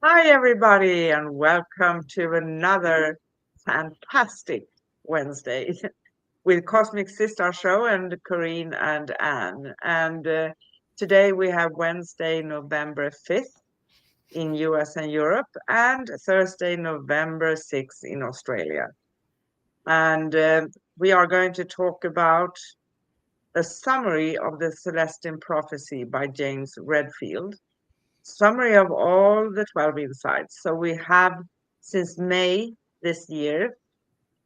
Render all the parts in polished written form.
Hi, everybody, and welcome to another fantastic Wednesday with Cosmic Sister Show and Corinne and Anne. And today we have Wednesday, November 5th in US and Europe, and Thursday, November 6th in Australia. And we are going to talk about a summary of the Celestine prophecy by James Redfield. Summary of all the 12 insights. So we have, since May this year,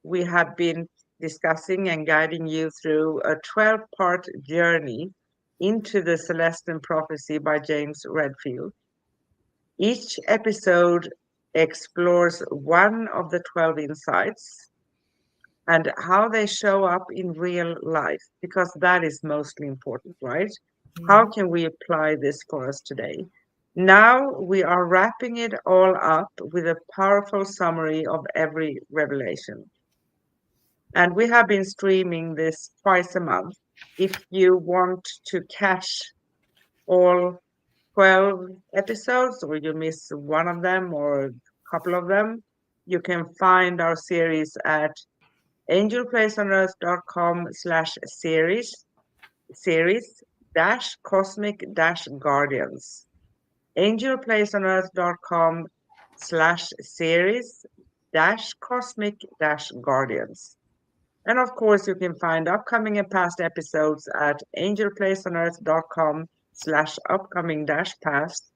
we have been discussing and guiding you through a 12-part journey into the Celestine prophecy by James Redfield. Each episode explores one of the 12 insights and how they show up in real life, because that is mostly important, right? How can we apply this for us today? Now we are wrapping it all up with a powerful summary of every revelation. And we have been streaming this twice a month. If you want to catch all 12 episodes, or you miss one of them or a couple of them, you can find our series at angelplaceonearth.com/series dash cosmic dash guardians. angelplaceonearth.com/series dash cosmic dash guardians. And of course, you can find upcoming and past episodes at angelplaceonearth.com/upcoming dash past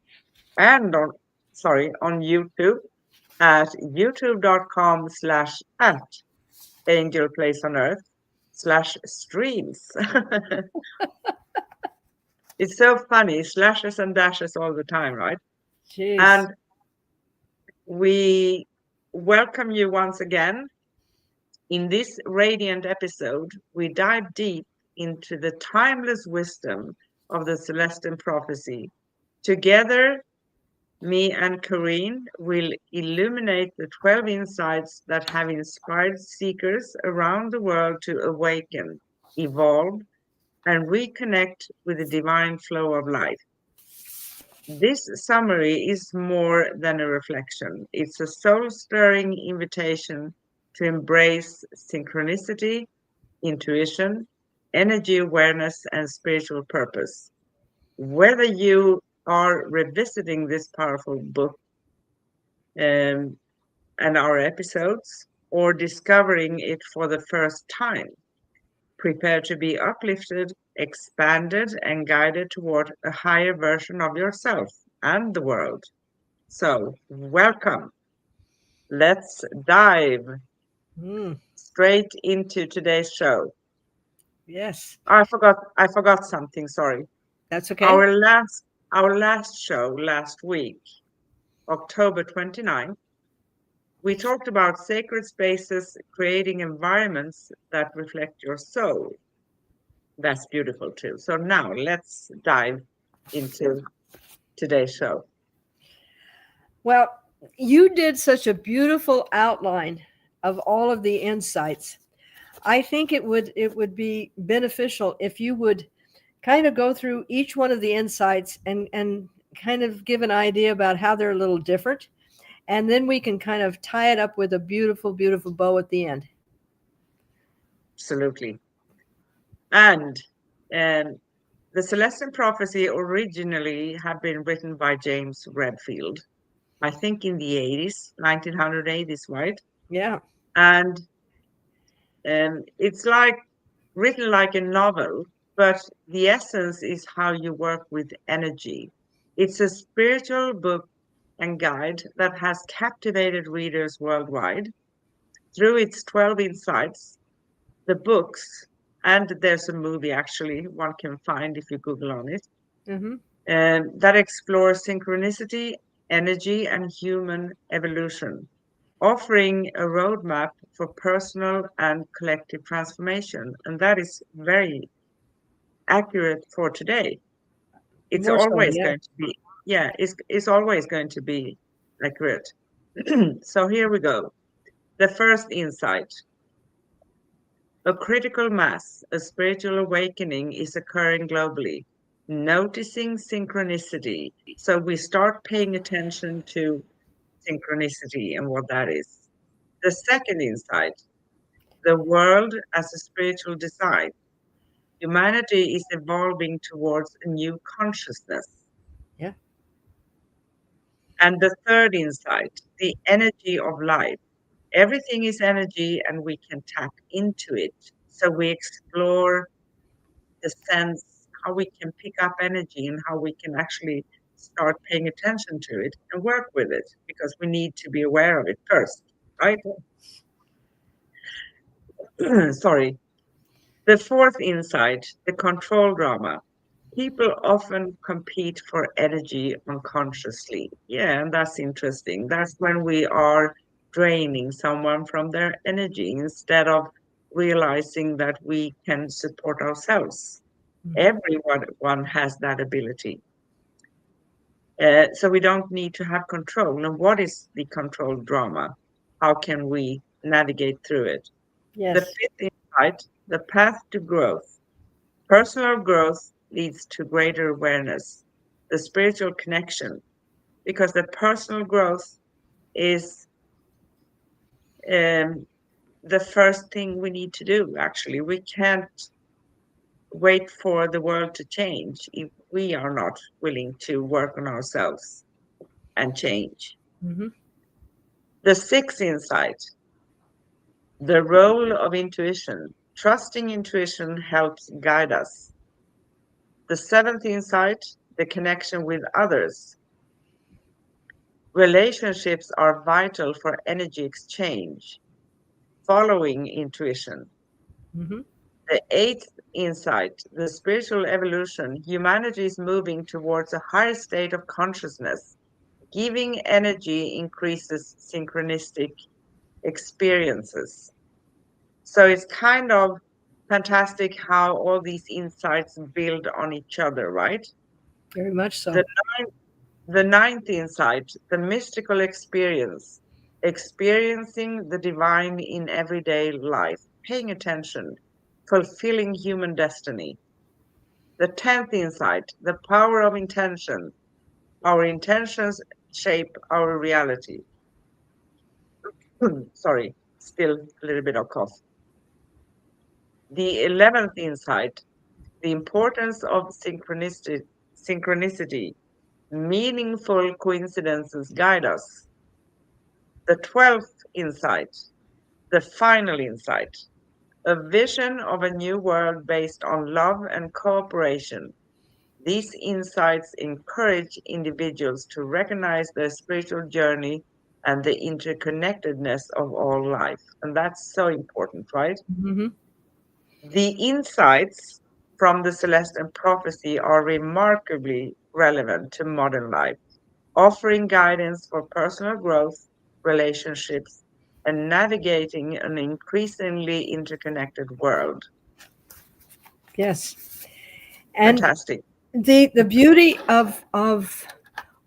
and on YouTube at youtube.com/at angelplaceonearth/streams. It's so funny, slashes and dashes all the time, right? Jeez. And we welcome you once again. In this radiant episode, we dive deep into the timeless wisdom of the Celestine prophecy. Together, me and Corinne will illuminate the 12 insights that have inspired seekers around the world to awaken, evolve, and reconnect with the divine flow of life. This summary is more than a reflection. It's a soul-stirring invitation to embrace synchronicity, intuition, energy awareness, and spiritual purpose. Whether you are revisiting this powerful book and our episodes, or discovering it for the first time, prepare to be uplifted, expanded, and guided toward a higher version of yourself and the world. So, welcome. Let's dive Mm, straight into today's show. yes, I forgot something, sorry. that's okay. Our last show last week, October 29th, we talked about sacred spaces creating environments that reflect your soul. That's beautiful too. So now let's dive into today's show. Well, you did such a beautiful outline of all of the insights. I think it would be beneficial if you would kind of go through each one of the insights and kind of give an idea about how they're a little different, and then we can kind of tie it up with a beautiful, beautiful bow at the end. Absolutely. And um, the Celestine prophecy originally had been written by James Redfield, I think in the 80s, 1980s, right? Yeah. And it's like written like a novel, but the essence is how you work with energy. It's a spiritual book and guide that has captivated readers worldwide through its 12 insights, the books, and there's a movie actually one can find if you Google on it, Mm-hmm. that explores synchronicity, energy, and human evolution, offering a roadmap for personal and collective transformation. And that is very accurate for today. It's More so, always yeah. going to be, yeah, it's always going to be accurate. So here we go. The first insight: a critical mass, a spiritual awakening is occurring globally. Noticing synchronicity. So we start paying attention to synchronicity and what that is. The second insight, the world as a spiritual design. Humanity is evolving towards a new consciousness. Yeah. And the third insight, the energy of life. Everything is energy and we can tap into it. So we explore the sense how we can pick up energy and how we can actually start paying attention to it and work with it because we need to be aware of it first, right? Sorry. The fourth insight, the control drama. People often compete for energy unconsciously. Yeah, and that's interesting. That's when we are draining someone from their energy instead of realizing that we can support ourselves. Everyone has that ability. So we don't need to have control. Now, what is the control drama? How can we navigate through it? The Yes. fifth insight, the path to growth. Personal growth leads to greater awareness, the spiritual connection, because the personal growth is um, the first thing we need to do, actually. We can't wait for the world to change if we are not willing to work on ourselves and change. Mm-hmm. The sixth insight, the role of intuition. Trusting intuition helps guide us. The seventh insight, the connection with others. Relationships are vital for energy exchange, following intuition. Mm-hmm. The eighth insight, the spiritual evolution. Humanity is moving towards a higher state of consciousness. Giving energy increases synchronistic experiences. So it's kind of fantastic how all these insights build on each other, right? Very much so. The The ninth insight, the mystical experience, experiencing the divine in everyday life, paying attention, fulfilling human destiny. The 10th insight, the power of intention. Our intentions shape our reality. Sorry, still a little bit of cough. The 11th insight, the importance of synchronicity. Meaningful coincidences guide us. The 12th insight, the final insight, a vision of a new world based on love and cooperation. These insights encourage individuals to recognize their spiritual journey and the interconnectedness of all life. And that's so important, right? Mm-hmm. The insights from the Celestine prophecy are remarkably relevant to modern life, offering guidance for personal growth, relationships, and navigating an increasingly interconnected world. Yes. And Fantastic. the beauty of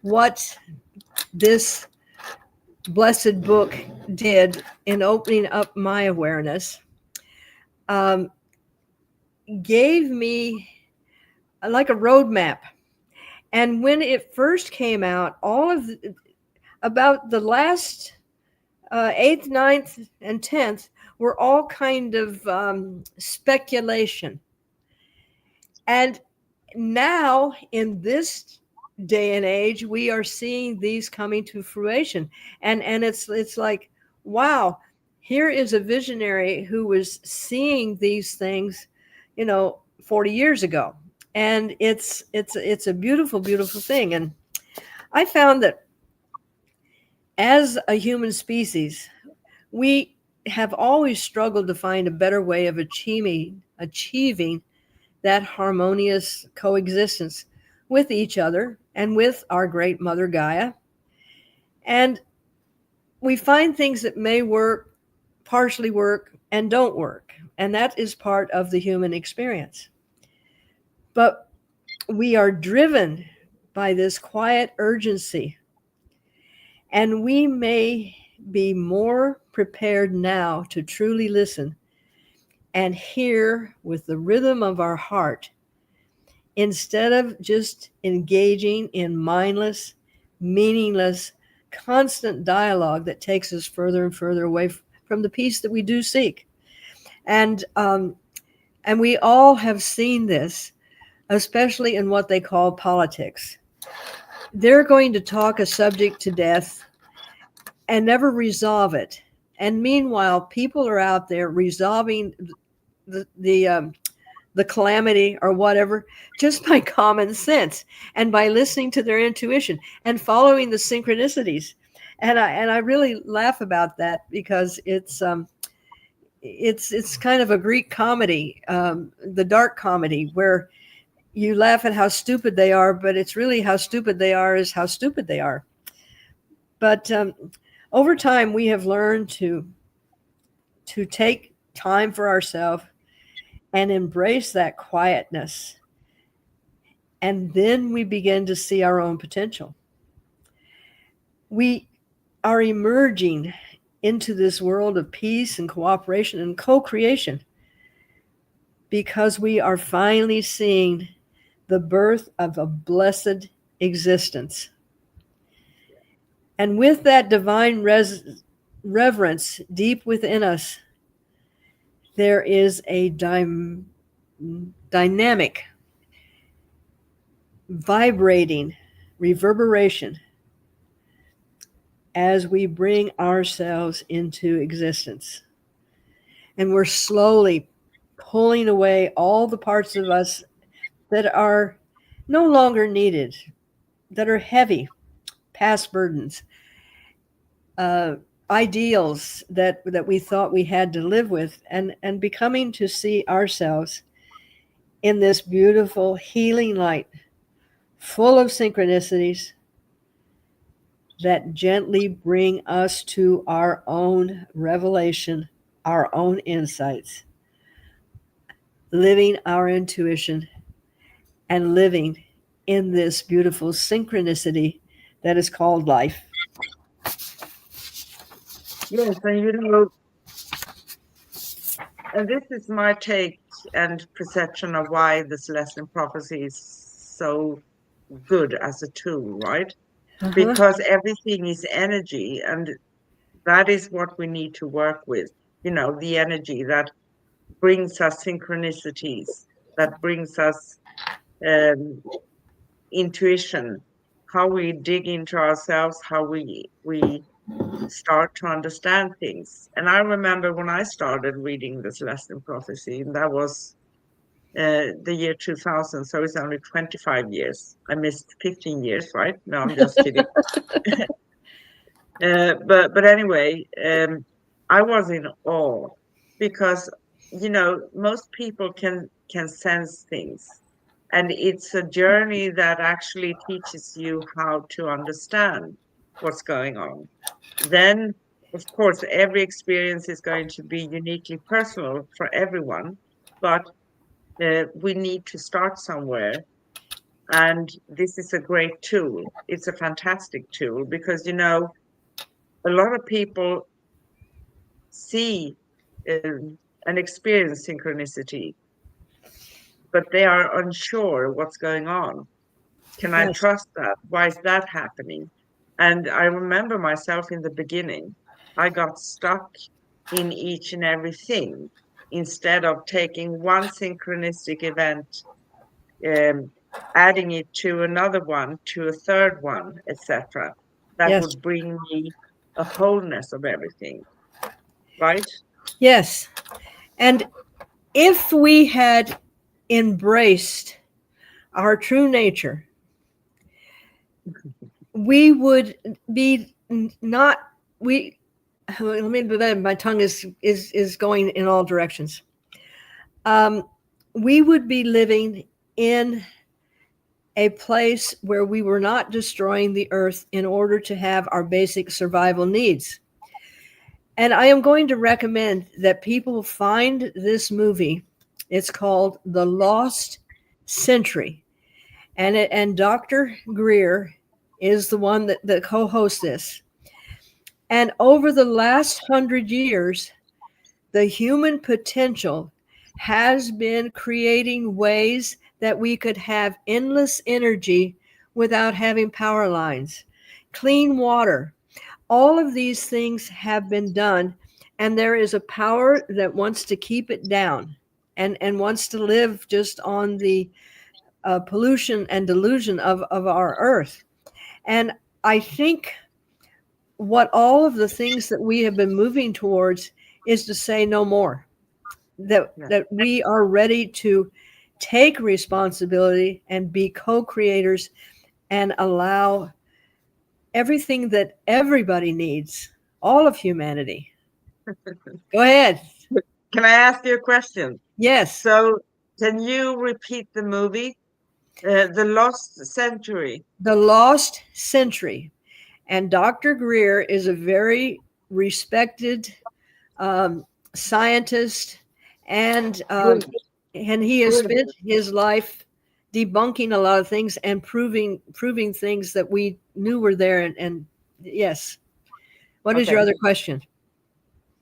what this blessed book did in opening up my awareness um, gave me like a roadmap. And when it first came out, about the last 8th, 9th, and 10th were all kind of speculation. And now in this day and age, we are seeing these coming to fruition. And it's like, wow, here is a visionary who was seeing these things, 40 years ago. And it's a beautiful, beautiful thing. And I found that as a human species, we have always struggled to find a better way of achieving that harmonious coexistence with each other and with our great mother Gaia. And we find things that may work, partially work, and don't work. And that is part of the human experience. But we are driven by this quiet urgency. And we may be more prepared now to truly listen and hear with the rhythm of our heart instead of just engaging in mindless, meaningless constant dialogue that takes us further and further away from the peace that we do seek. And we all have seen this, especially in what they call politics. They're going to talk a subject to death and never resolve it. And meanwhile, people are out there resolving the calamity or whatever just by common sense and by listening to their intuition and following the synchronicities. And I really laugh about that because it's kind of a Greek comedy, the dark comedy, where you laugh at how stupid they are, but it's really how stupid they are is how stupid they are. But over time, we have learned to take time for ourselves and embrace that quietness. And then we begin to see our own potential. We are emerging into this world of peace and cooperation and co-creation because we are finally seeing the birth of a blessed existence. And with that divine reverence deep within us, there is a dynamic, vibrating reverberation as we bring ourselves into existence. And we're slowly pulling away all the parts of us that are no longer needed, that are heavy, past burdens, ideals that we thought we had to live with, and becoming to see ourselves in this beautiful healing light, full of synchronicities that gently bring us to our own revelation, our own insights, living our intuition and living in this beautiful synchronicity that is called life. Yes, and this is my take and perception of why the Celestine prophecy is so good as a tool, right? Because everything is energy, and that is what we need to work with. The energy that brings us synchronicities, that brings us intuition, how we dig into ourselves, how we start to understand things. And I remember when I started reading the Celestine prophecy, and that was the year 2000, so it's only 25 years. I missed 15 years, right? No, I'm just kidding. But anyway, I was in awe because most people can sense things, and it's a journey that actually teaches you how to understand what's going on. Then, of course, every experience is going to be uniquely personal for everyone, but we need to start somewhere. And this is a great tool. It's a fantastic tool because, a lot of people see and experience synchronicity, but they are unsure what's going on. Can I trust that? Why is that happening? And I remember myself in the beginning, I got stuck in each and everything instead of taking one synchronistic event, adding it to another one, to a third one, etc. That would bring me a wholeness of everything, right? Yes. And if we had embraced our true nature, we would be not, let me, my tongue is going in all directions. We would be living in a place where we were not destroying the earth in order to have our basic survival needs. And I am going to recommend that people find this movie. It's called The Lost Century. And Dr. Greer is the one that co-hosts this. And over the last 100 years, the human potential has been creating ways that we could have endless energy without having power lines, clean water, all of these things have been done, and there is a power that wants to keep it down and wants to live just on the pollution and delusion of our earth. And I think what all of the things that we have been moving towards is to say no more, that we are ready to take responsibility and be co-creators and allow everything that everybody needs, all of humanity. Go ahead. Can I ask you a question? Yes. So, can you repeat the movie, The Lost Century? The Lost Century. And Dr. Greer is a very respected scientist, and he has spent his life debunking a lot of things and proving things that we knew were there. And yes. What is your other question?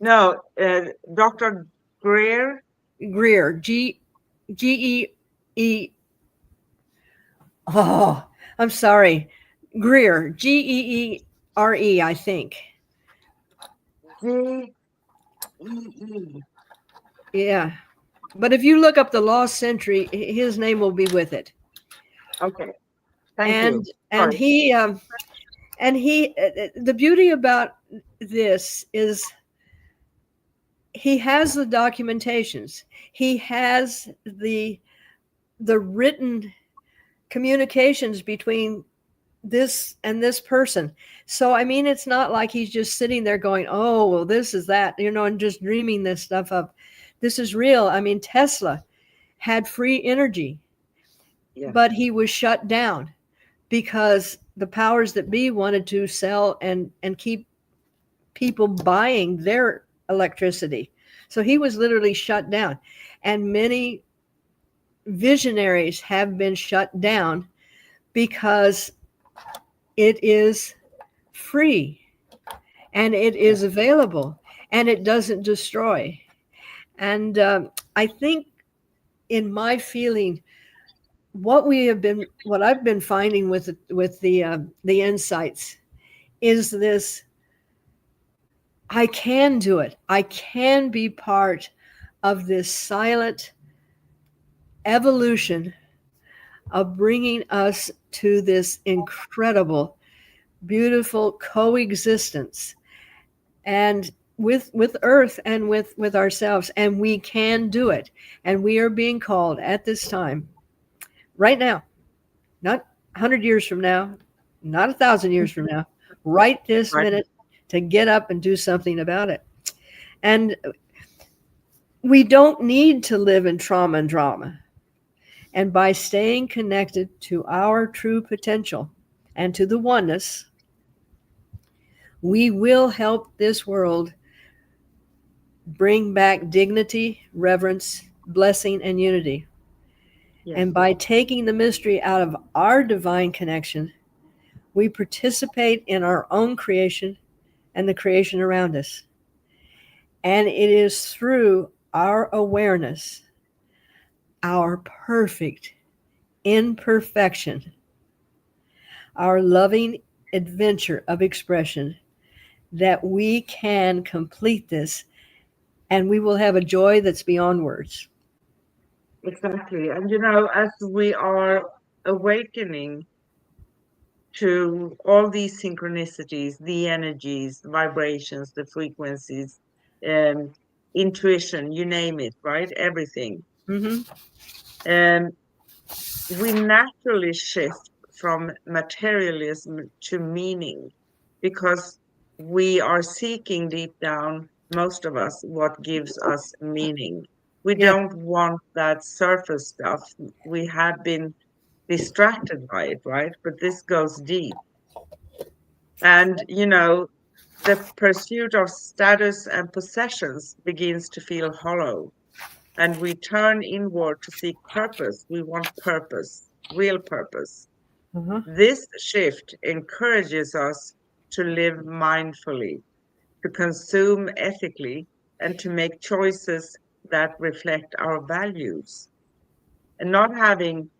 No, Dr. Greer. Greer, G-E-E. Oh, I'm sorry. Greer, G-E-E-R-E, I think. G-E-E. Yeah. But if you look up the Lost Century, his name will be with it. Okay. Thank you. And he the beauty about this is he has the documentations. He has the written communications between this and this person. So I mean, it's not like he's just sitting there going, oh well, this is that, and just dreaming this stuff up. This is real. I mean, Tesla had free energy, but he was shut down because the powers that be wanted to sell and keep people buying their electricity. So he was literally shut down. And many visionaries have been shut down because it is free and it is available and it doesn't destroy. And I think, in my feeling, what I've been finding with the insights is this: I can do it. I can be part of this silent evolution of bringing us to this incredible, beautiful coexistence, and with Earth and with ourselves. And we can do it. And we are being called at this time, right now, not 100 years from now, not 1,000 years from now, right this minute, to get up and do something about it. And we don't need to live in trauma and drama. And by staying connected to our true potential and to the oneness, we will help this world bring back dignity, reverence, blessing, and unity. Yes. And by taking the mystery out of our divine connection, we participate in our own creation and the creation around us. And it is through our awareness, our perfect imperfection, our loving adventure of expression, that we can complete this, and we will have a joy that's beyond words. Exactly. And as we are awakening to all these synchronicities, the energies, the vibrations, the frequencies, intuition, you name it, right? Everything. Mm-hmm. We naturally shift from materialism to meaning, because we are seeking deep down, most of us, what gives us meaning. We don't want that surface stuff. We have been distracted by it, right? But this goes deep. And, the pursuit of status and possessions begins to feel hollow. And we turn inward to seek purpose. We want purpose, real purpose. Mm-hmm. This shift encourages us to live mindfully, to consume ethically, and to make choices that reflect our values. And not having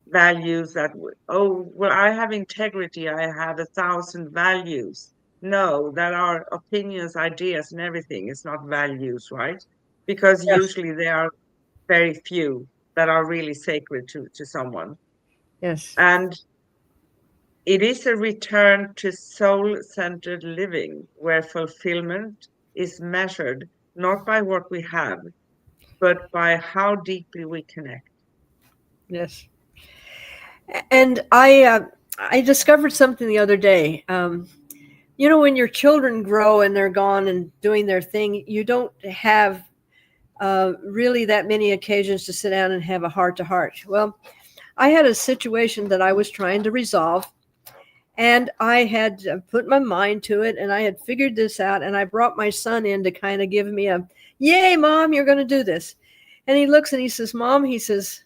values that, I have integrity, I have 1,000 values. know that our opinions, ideas, and everything is not values, right? Because Yes. usually there are very few that are really sacred to someone. Yes. And it is a return to soul-centered living where fulfillment is measured not by what we have, but by how deeply we connect. Yes. And I discovered something the other day. You know, when your children grow and they're gone and doing their thing, you don't have really that many occasions to sit down and have a heart to heart. Well, I had a situation that I was trying to resolve, and I had put my mind to it, and I had figured this out, and I brought my son in to kind of give me a, yay, Mom, you're going to do this. And he looks and he says, Mom, he says,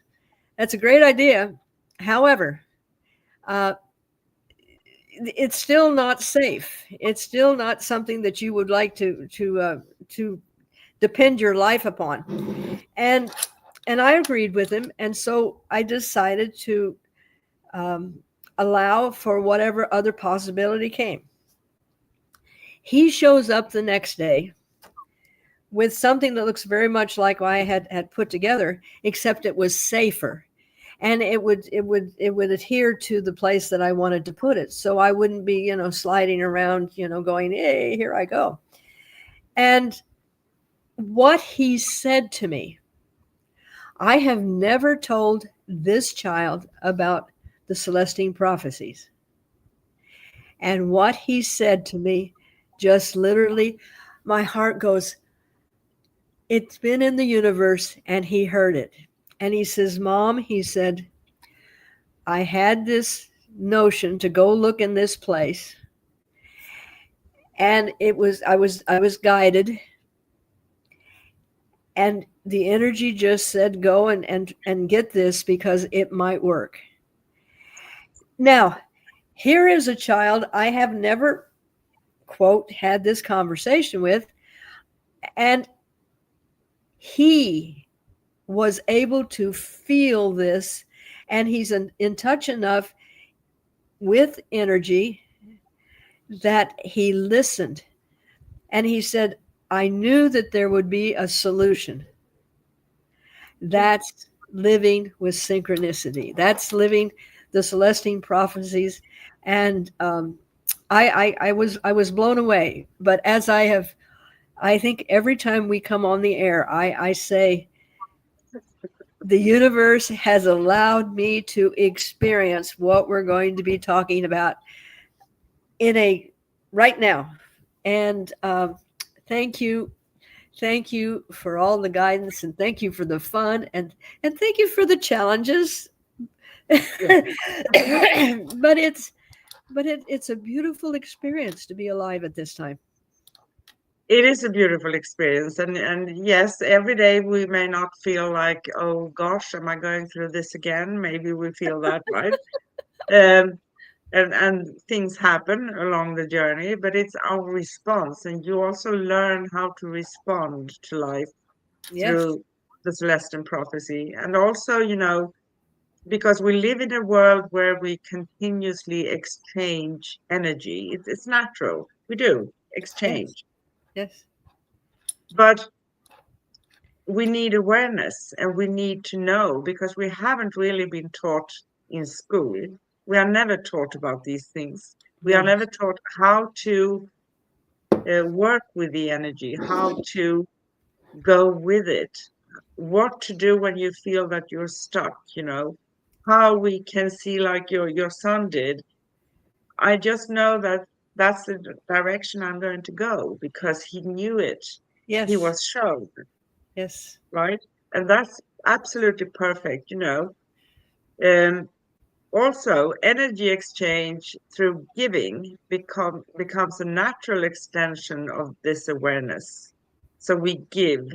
that's a great idea. However, uh, it's still not safe. It's still not something that you would like to depend your life upon. And I agreed with him, and so I decided to um, allow for whatever other possibility came. He shows up the next day with something that looks very much like what I had put together, except it was safer, and it would adhere to the place that I wanted to put it, so I wouldn't be, sliding around, going, hey, here I go. And what he said to me, I have never told this child about the Celestine prophecies. And what he said to me, just literally, my heart goes, it's been in the universe, and he heard it. And he says, Mom, he said, I had this notion to go look in this place, and I was guided, and the energy just said go and get this because it might work. Now, here is a child I have never, quote, had this conversation with, and he was able to feel this, and he's in touch enough with energy that he listened, and he said, I knew that there would be a solution. That's living with synchronicity. That's living the Celestine prophecies. And I was blown away. But as I think every time we come on the air, I say, the universe has allowed me to experience what we're going to be talking about right now. And thank you. Thank you for all the guidance, and thank you for the fun, and thank you for the challenges. Yeah. but it's a beautiful experience to be alive at this time. It is a beautiful experience. And yes, every day we may not feel like, oh gosh, am I going through this again? Maybe we feel that, right? Um, and things happen along the journey, but it's our response. And you also learn how to respond to life Yes, through the Celestine prophecy. And also, because we live in a world where we continuously exchange energy, it's natural. We do yes, exchange. yes, But we need awareness, and we need to know, because we haven't really been taught in school. We are never taught about these things. We are no, never taught how to work with the energy, how to go with it, what to do when you feel that you're stuck, how we can see, like your son did. I just know that that's the direction I'm going to go because he knew it. He yes, was shown, yes, right? And that's absolutely perfect, Um, Also, energy exchange through giving becomes a natural extension of this awareness. So we give,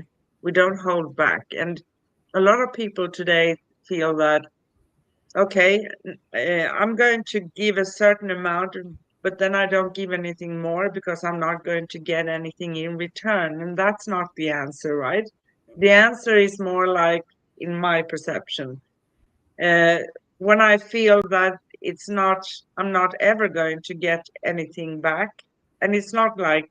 we don't hold back. And a lot of people today feel that, okay, I'm going to give a certain amount, but then I don't give anything more because I'm not going to get anything in return. And that's not the answer, right? The answer is more like, in my perception, uh, when I feel that I'm not ever going to get anything back, And it's not like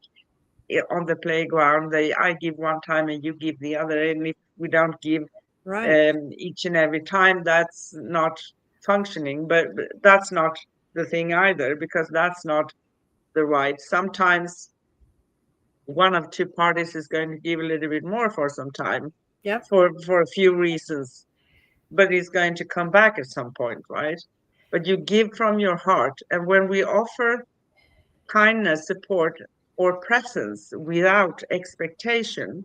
on the playground, I give one time and you give the other. And if we don't give Right. each and every time, that's not functioning. But that's not the thing either, because that's not the right. Sometimes one of two parties is going to give a little bit more for some time Yep. for a few reasons, but it's going to come back at some point, right? But you give from your heart. And when we offer kindness, support, or presence without expectation,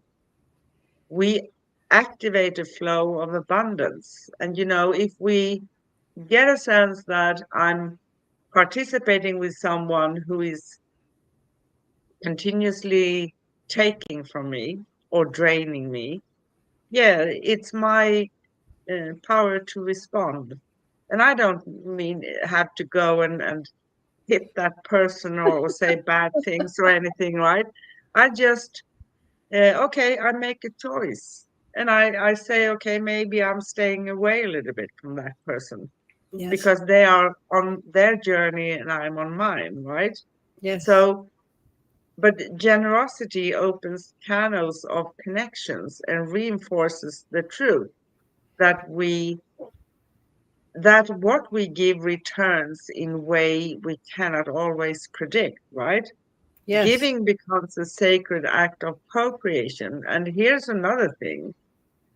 we activate a flow of abundance. And, if we get a sense that I'm participating with someone who is continuously taking from me or draining me, yeah, it's my power to respond. And I don't mean have to go and hit that person or say bad things or anything, right? I just, okay, I make a choice. And I say, okay, maybe I'm staying away a little bit from that person Yes. because they are on their journey and I'm on mine, right? Yes. So, but generosity opens channels of connections and reinforces the truth that what we give returns in way we cannot always predict, right? Yes. Giving becomes a sacred act of co-creation. And here's another thing.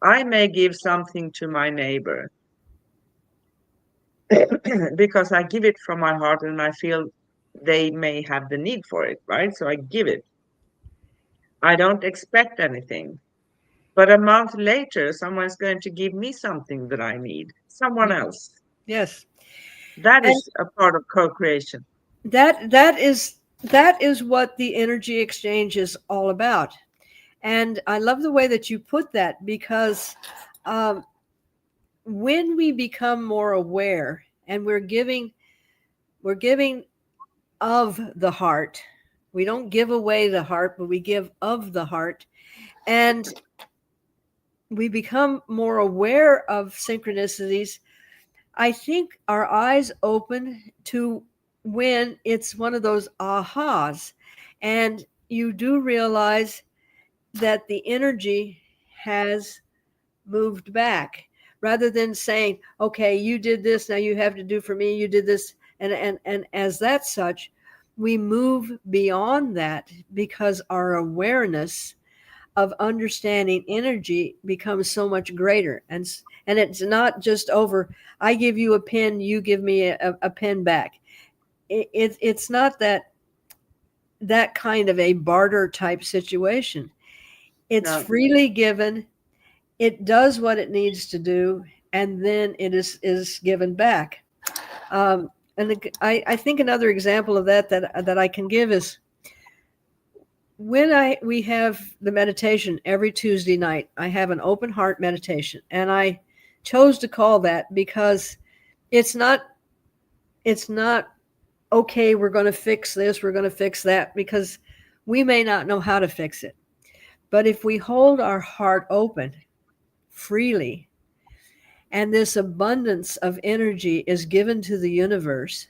I may give something to my neighbor because I give it from my heart and I feel they may have the need for it, right? So I give it. I don't expect anything. But a month later, someone's going to give me something that I need, someone else. Yes. That And is a part of co-creation. that is what the energy exchange is all about. And I love the way that you put that, because um, when we become more aware and we're giving of the heart. We don't give away the heart, but we give of the heart. And we become more aware of synchronicities. I think our eyes open to when it's one of those ahas. And you do realize that the energy has moved back, rather than saying, okay, you did this, now you have to do for me, you did this. And as that such, we move beyond that because our awareness of understanding energy becomes so much greater. And it's not just over, I give you a pen, you give me a pen back. It's not that kind of a barter type situation. It's No, freely given. It does what it needs to do, and then it is given back. And I think another example of that I can give is when we have the meditation every Tuesday night. I have an open heart meditation, and I chose to call that because it's not okay, we're going to fix this, we're going to fix that, because we may not know how to fix it. But if we hold our heart open freely, and this abundance of energy is given to the universe,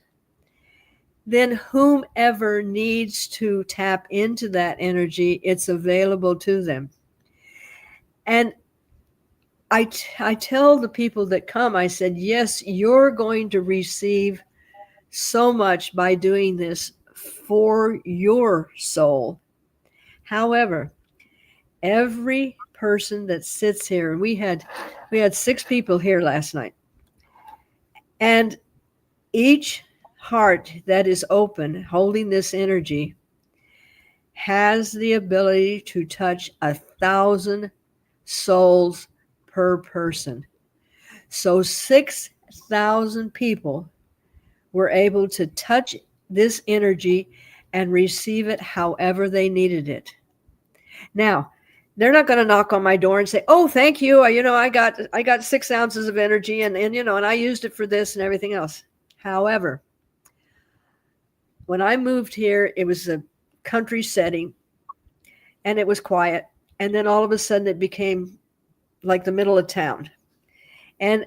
then whomever needs to tap into that energy, it's available to them. And I tell the people that come, I said, yes, you're going to receive so much by doing this for your soul. However, every person that sits here, and we had 6 people here last night, and each heart that is open, holding this energy, has the ability to touch 1,000 souls per person. So 6,000 people were able to touch this energy and receive it however they needed it. Now, they're not going to knock on my door and say, "Oh, thank you. I got 6 ounces of energy, and I used it for this and everything else." However, when I moved here, it was a country setting, and it was quiet. And then all of a sudden, it became like the middle of town, and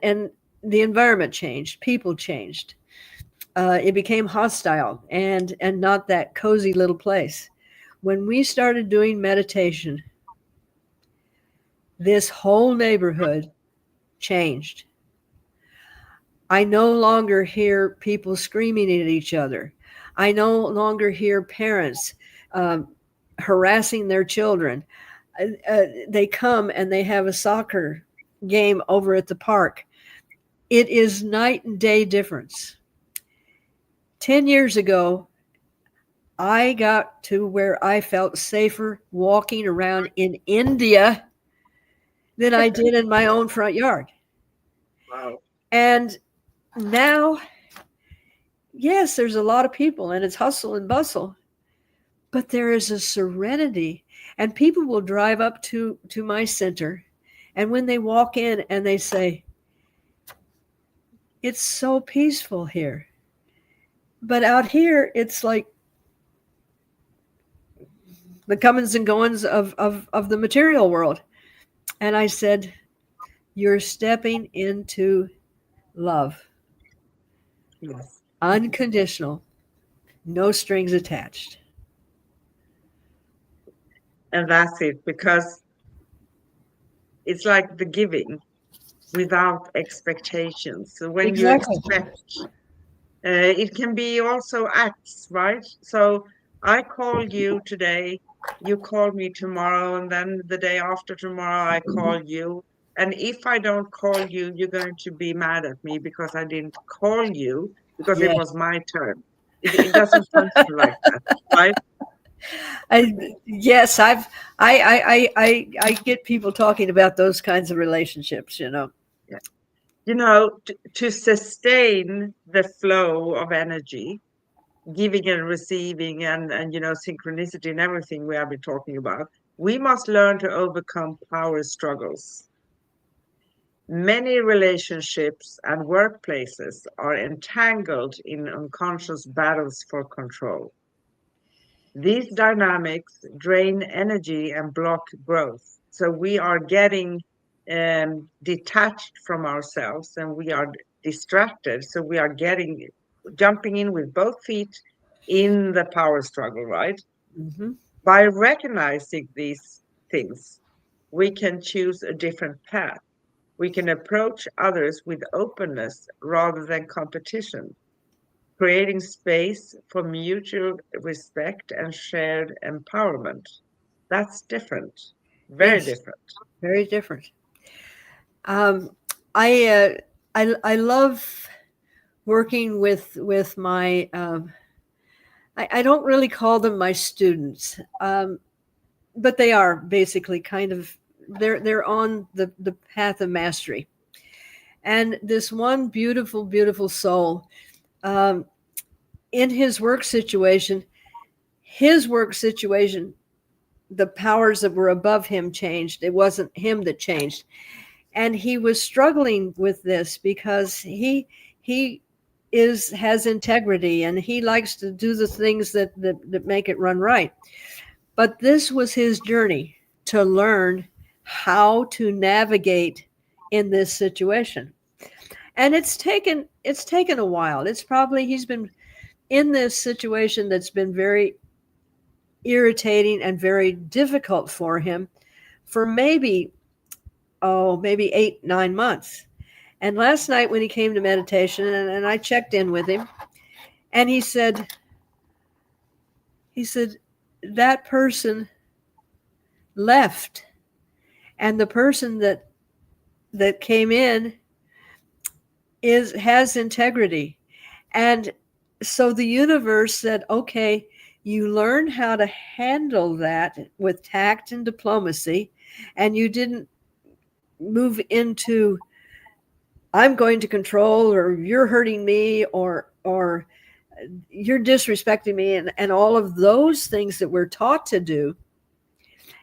the environment changed, people changed, it became hostile and not that cozy little place. When we started doing meditation, this whole neighborhood changed. I no longer hear people screaming at each other. I no longer hear parents um, harassing their children. They come and they have a soccer game over at the park. It is night and day difference. 10 years ago, I got to where I felt safer walking around in India than I did in my own front yard. Wow. And now, yes, there's a lot of people and it's hustle and bustle, but there is a serenity. And people will drive up to my center, and when they walk in and they say, it's so peaceful here. But out here, it's like the comings and goings of the material world. And I said, you're stepping into love. Yes. Unconditional, no strings attached. And that's it, because it's like the giving without expectations. So when Exactly. you expect, it can be also acts, right? So I call you today, you call me tomorrow, and then the day after tomorrow, I call you. And if I don't call you, you're going to be mad at me because I didn't call you because it Yes. was my turn. It doesn't function like that, right? Yes, I get people talking about those kinds of relationships, you know. Yeah. You know, to sustain the flow of energy, giving and receiving, and synchronicity and everything we have been talking about, we must learn to overcome power struggles. Many relationships and workplaces are entangled in unconscious battles for control. These dynamics drain energy and block growth. So we are getting detached from ourselves, and we are distracted. So we are jumping in with both feet in the power struggle, right? Mm-hmm. By recognizing these things, we can choose a different path. We can approach others with openness rather than competition, creating space for mutual respect and shared empowerment. That's different, very Yes, different. very different. Um, I, I love working with my. I don't really call them my students, but they are basically kind of they're on the path of mastery. And this one beautiful soul, um, in his work situation, the powers that were above him changed. It wasn't him that changed, and he was struggling with this because he has integrity and he likes to do the things that make it run right. But this was his journey to learn how to navigate in this situation. And it's taken a while. He's been in this situation that's been very irritating and very difficult for him for maybe 8-9 months. And last night when he came to meditation, and I checked in with him, and he said that person left, and the person that came in has integrity. And so the universe said, okay, you learn how to handle that with tact and diplomacy, and you didn't move into I'm going to control, or you're hurting me, or you're disrespecting me, and all of those things that we're taught to do.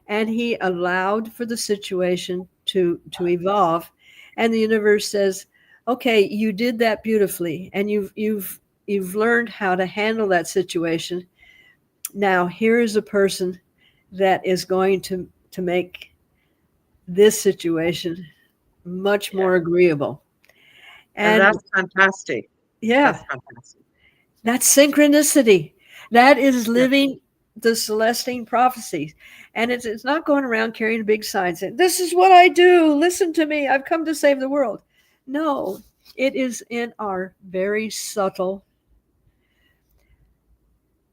And he allowed for the situation to evolve. And the universe says, okay, you did that beautifully, and you've learned how to handle that situation. Now here is a person that is going to make this situation much more agreeable. And And that's fantastic. yeah, That's fantastic. That's synchronicity. That is living the Celestine prophecies. And it's not going around carrying a big sign saying, "This is what I do. Listen to me. I've come to save the world." No, it is in our very subtle,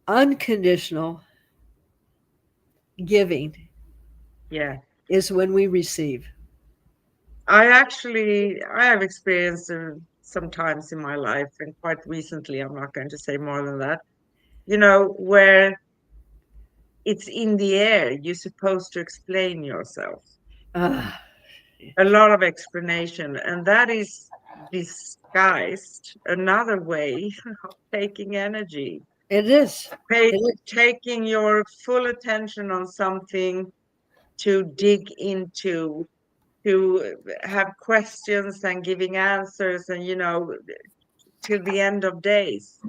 unconditional giving Yeah. is when we receive. I have experienced sometimes in my life, and quite recently, I'm not going to say more than that, where it's in the air. You're supposed to explain yourself. Ah, A lot of explanation, and that is disguised another way of taking energy, it is. It is. taking your full attention on something to dig into, to have questions and giving answers, and till the end of days.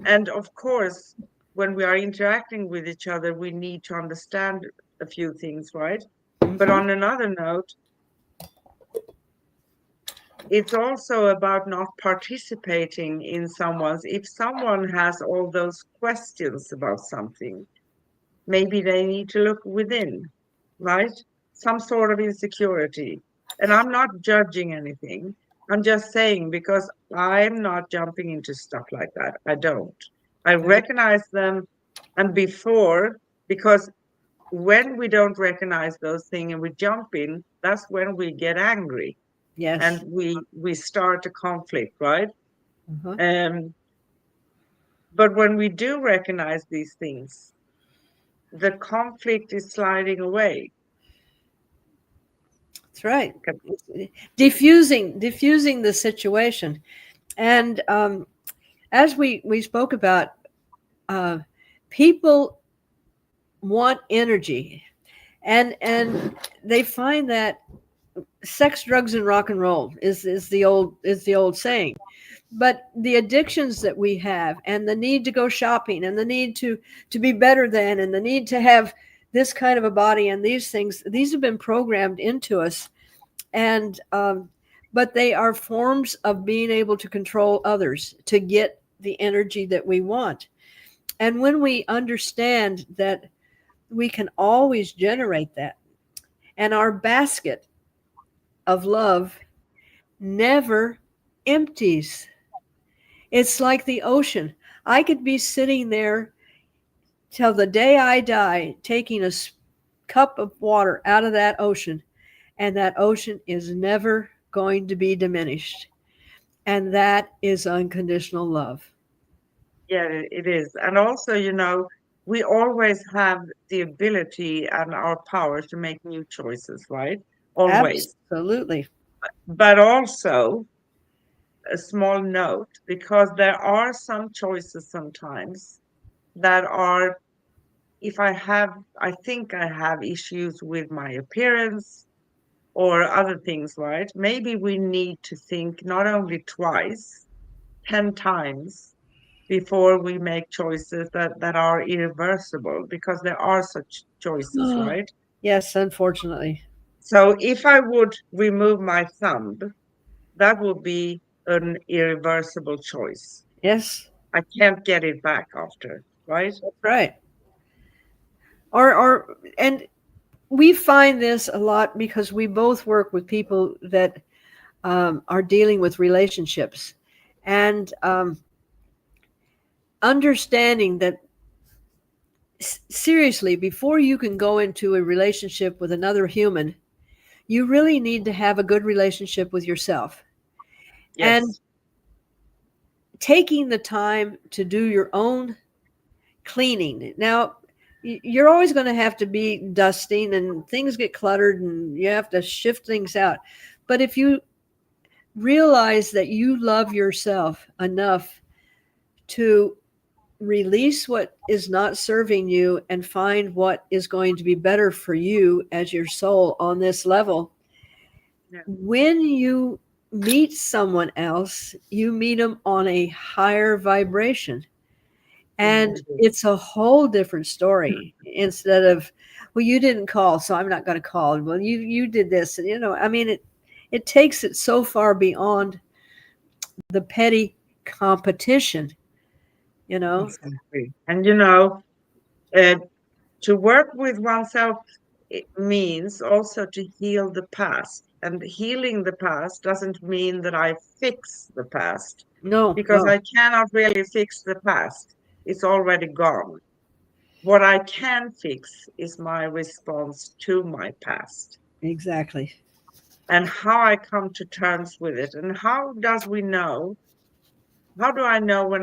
And of course, when we are interacting with each other, we need to understand a few things, right? But Mhm. on another note, it's also about not participating in someone's, if someone has all those questions about something, maybe they need to look within, right? Some sort of insecurity. And I'm not judging anything. I'm just saying, because I'm not jumping into stuff like that. I don't. I recognize them. And before, because when we don't recognize those things and we jump in, that's when we get angry and Yes. we start a conflict, right? Uh-huh. Um, but when we do recognize these things, the conflict is sliding away. That's right. Diffusing the situation. And as we spoke about, uh, people want energy, and they find that sex, drugs, and rock and roll is the old saying. But the addictions that we have, and the need to go shopping, and the need to be better than, and the need to have this kind of a body, and these things, these have been programmed into us. And but they are forms of being able to control others to get the energy that we want. And when we understand that we can always generate that, and our basket of love never empties. It's like the ocean. I could be sitting there till the day I die, taking a cup of water out of that ocean, and that ocean is never going to be diminished. And that is unconditional love. Yeah, it is. And also, we always have the ability and our power to make new choices, right? Always. Absolutely. But also, a small note, because there are some choices sometimes that are, if I think I have issues with my appearance or other things, right? Maybe we need to think not only twice, 10 times before we make choices that are irreversible, because there are such choices, right? Yes, unfortunately. So if I would remove my thumb, that would be an irreversible choice. Yes, I can't get it back after, right? that's right. And we find this a lot because we both work with people that are dealing with relationships, and understanding that seriously, before you can go into a relationship with another human, you really need to have a good relationship with yourself. And Yes. taking the time to do your own cleaning. Now, you're always going to have to be dusting, and things get cluttered, and you have to shift things out. But if you realize that you love yourself enough to release what is not serving you and find what is going to be better for you as your soul on this level, Yeah. when you meet someone else, you meet them on a higher vibration. Yeah, And it's a whole different story instead of, well, you didn't call, so I'm not going to call. Well, you did this. And, I mean, it takes it so far beyond the petty competition you know? Exactly. And to work with oneself, it means also to heal the past. And healing the past doesn't mean that I fix the past, No, because no, I cannot really fix the past. It's already gone. What I can fix is my response to my past exactly. and how I come to terms with it. And how do I know when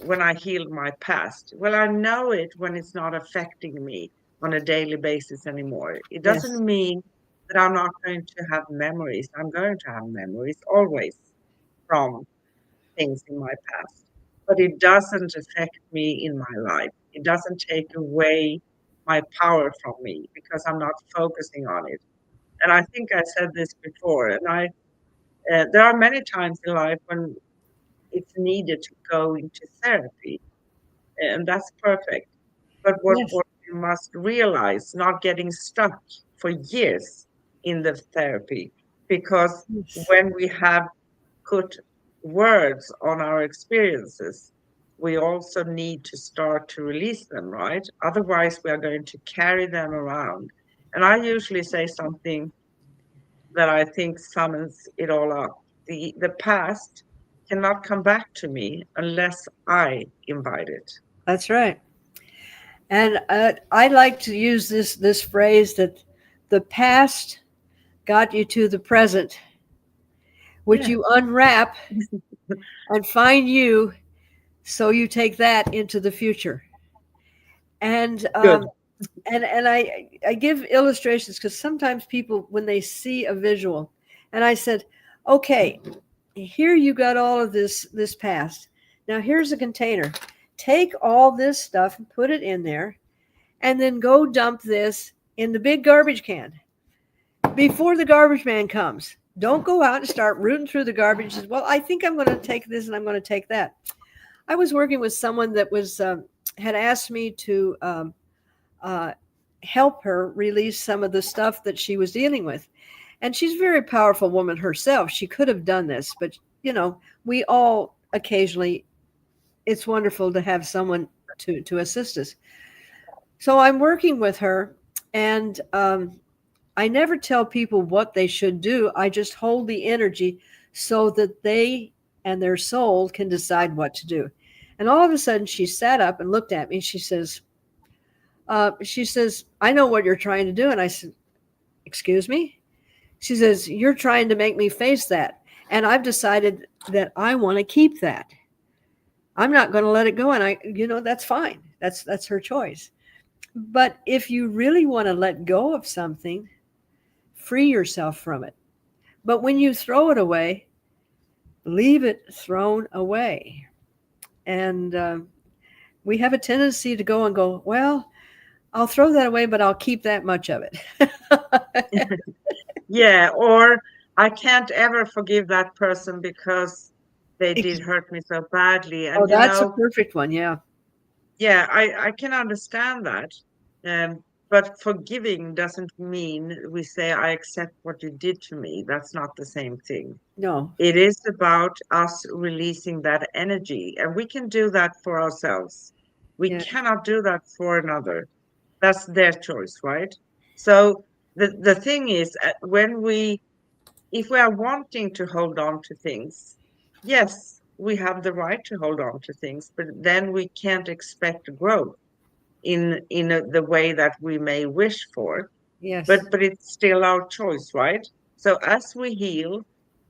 when I healed my past? Well, I know it when it's not affecting me on a daily basis anymore. It Yes, doesn't mean that I'm not going to have memories. I'm going to have memories always from things in my past, but it doesn't affect me in my life. It doesn't take away my power from me because I'm not focusing on it. And I think I said this before, and there are many times in life when it's needed to go into therapy, and that's perfect. But yes, what you must realize, not getting stuck for years in the therapy, because yes. when we have put words on our experiences, we also need to start to release them, right? Otherwise, we are going to carry them around. And I usually say something that I think summons it all up. The past cannot come back to me unless I invite it. That's right. And I like to use this phrase that the past got you to the present, which Yeah, you unwrap and find you, so you take that into the future. And good. I give illustrations because sometimes people, when they see a visual, and I said, okay, here you got all of this past. Now here's a container. Take all this stuff and put it in there, and then go dump this in the big garbage can before the garbage man comes. Don't go out and start rooting through the garbage. Well, I think I'm going to take this and I'm going to take that. I was working with someone that was had asked me to uh, help her release some of the stuff that she was dealing with. And she's a very powerful woman herself. She could have done this, but we all occasionally, it's wonderful to have someone to assist us. So I'm working with her, and I never tell people what they should do. I just hold the energy so that they and their soul can decide what to do. And all of a sudden, she sat up and looked at me. She says, I know what you're trying to do. And I said, excuse me? She says, you're trying to make me face that. And I've decided that I want to keep that. I'm not going to let it go. And that's fine. That's her choice. But if you really want to let go of something, free yourself from it. But when you throw it away, leave it thrown away. And we have a tendency to go and go, well, I'll throw that away, but I'll keep that much of it. Yeah, or I can't ever forgive that person because they did hurt me so badly. Oh, And that's a perfect one. Yeah. yeah, I can understand that. But forgiving doesn't mean we say, I accept what you did to me. That's not the same thing. No. It is about us releasing that energy, and we can do that for ourselves. We Yeah. cannot do that for another. That's their choice, right? So the thing is, if we are wanting to hold on to things, yes, we have the right to hold on to things, but then we can't expect growth in the way that we may wish for. Yes. But it's still our choice, right? So as we heal,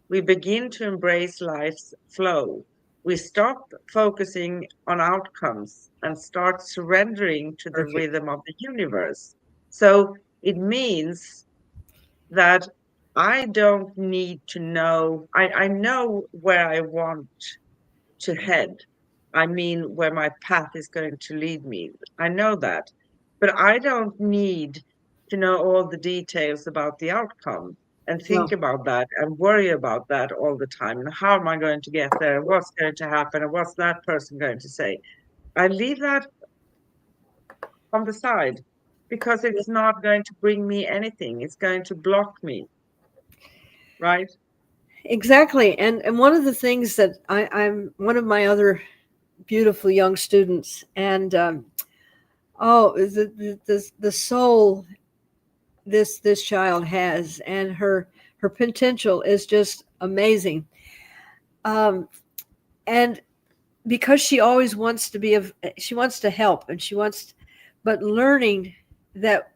we begin to embrace life's flow. We stop focusing on outcomes and start surrendering to the Perfect. rhythm of the universe. So it means that I don't need to know, I know where I want to head. I mean, where my path is going to lead me. I know that. But I don't need to know all the details about the outcome and think No. about that and worry about that all the time. And how am I going to get there? What's going to happen? And what's that person going to say? I leave that on the side because it's not going to bring me anything. It's going to block me, right? Exactly. And one of the things that I'm one of my other beautiful young students, and the soul this child has, and her potential is just amazing. Um, and because she always wants to she wants to help, and but learning that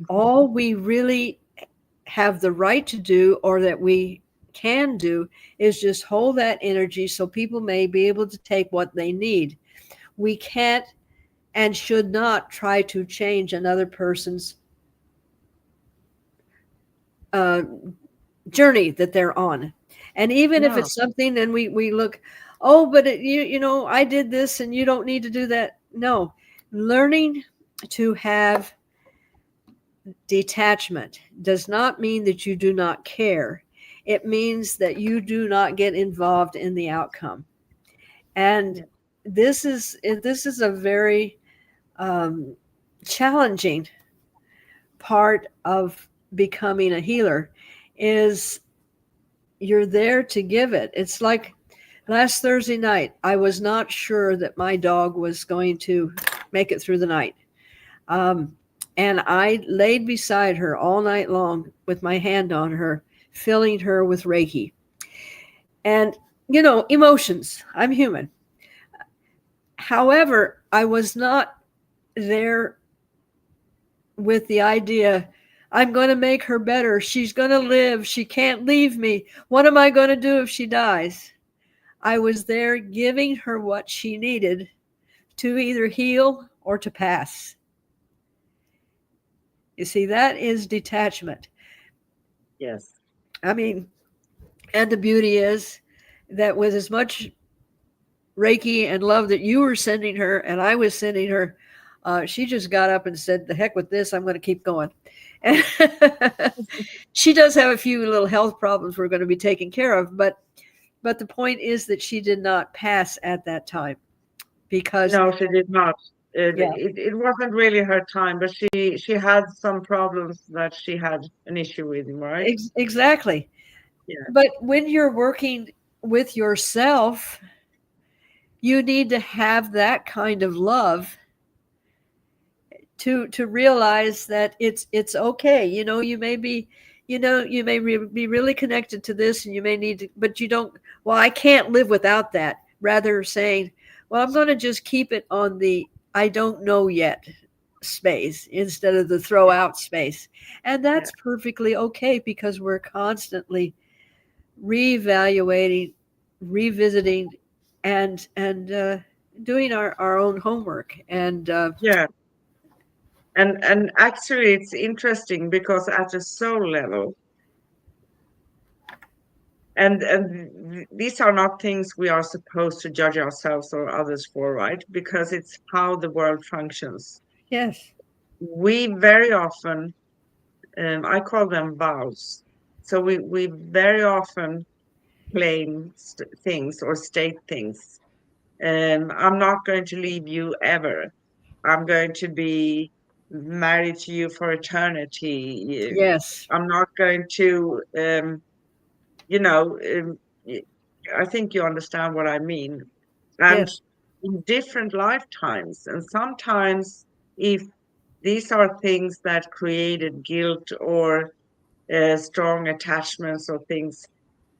all we really have the right to do, or that we can do, is just hold that energy so people may be able to take what they need. We can't and should not try to change another person's uh, journey that they're on. And even if No. it's something, and we look, oh, but you know, I did this and you don't need to do that. No, learning to have detachment does not mean that you do not care. It means that you do not get involved in the outcome. And Yeah. this is a very um, challenging part of becoming a healer, is you're there to give it. It's like last Thursday night, I was not sure that my dog was going to make it through the night. Um, and I laid beside her all night long with my hand on her, filling her with Reiki. And, you know, emotions, I'm human. However, I was not there with the idea, I'm going to make her better. She's going to live. She can't leave me. What am I going to do if she dies? I was there giving her what she needed to either heal or to pass. You see, that is detachment. Yes. I mean, and the beauty is that with as much Reiki and love that you were sending her and I was sending her, she just got up and said, the heck with this, I'm going to keep going. And she does have a few little health problems we're going to be taking care of, but the point is that she did not pass at that time, because No, she did not. yeah, It wasn't really her time, but she had some problems that she had an issue with, right? exactly. Yeah. But when you're working with yourself, you need to have that kind of love to realize that it's okay. You know, you may be, you know, you may be really connected to this, and you may need to, but you don't, well, I can't live without that. Rather saying, well, I'm going to just keep it on the I don't know yet space instead of the throw out space. And Yeah. that's perfectly okay, because we're constantly reevaluating, revisiting, and doing our own homework. And Yeah. And actually it's interesting because at a soul level, and these are not things we are supposed to judge ourselves or others for, right? Because it's how the world functions. yes, We very often, I call them vows. So we very often claim things or state things. I'm not going to leave you ever. I'm going to be married to you for eternity. yes, I'm not going to, you know, y- I think you understand what I mean. And yes, in different lifetimes, and sometimes if these are things that created guilt or strong attachments or things,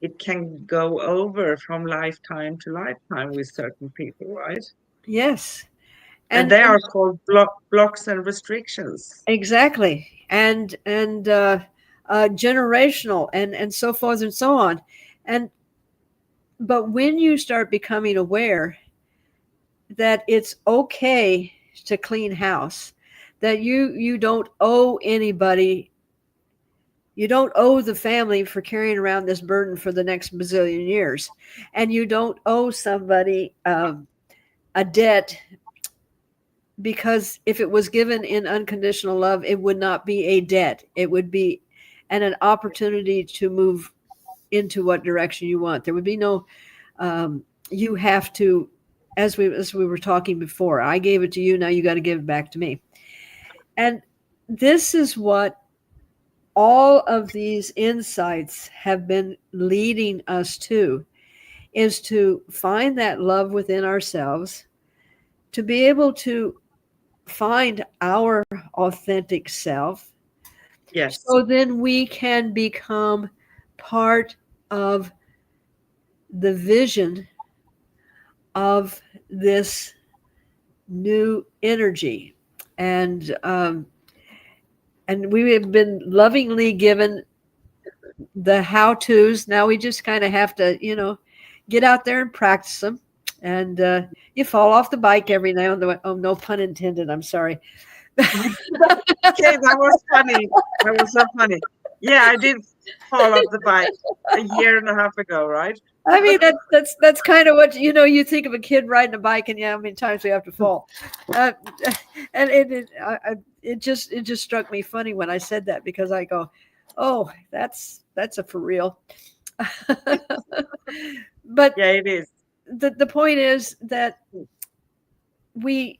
it can go over from lifetime to lifetime with certain people, right? yes. And they are called blocks and restrictions. Exactly. And generational, and so forth and so on. And but when you start becoming aware that it's okay to clean house, that you don't owe anybody, you don't owe the family for carrying around this burden for the next bazillion years, and you don't owe somebody a debt, because if it was given in unconditional love, it would not be a debt. It would be an opportunity to move into what direction you want. There would be no, you have to, as we were talking before, I gave it to you, now you got to give it back to me. And this is what all of these insights have been leading us to is to find that love within ourselves, to be able to find our authentic self. Yes. So then we can become part of the vision of this new energy. And we have been lovingly given the how-tos. Now we just kind of have to, get out there and practice them. And you fall off the bike every now and then. Oh, no pun intended. I'm sorry. Okay, that was funny. That was so funny. Yeah, I did fall off the bike a year and a half ago, right? I mean, that's kind of what, you think of a kid riding a bike, and how many times we have to fall. And it just struck me funny when I said that, because I go, oh, that's a for real. But Yeah, it is. the point is that we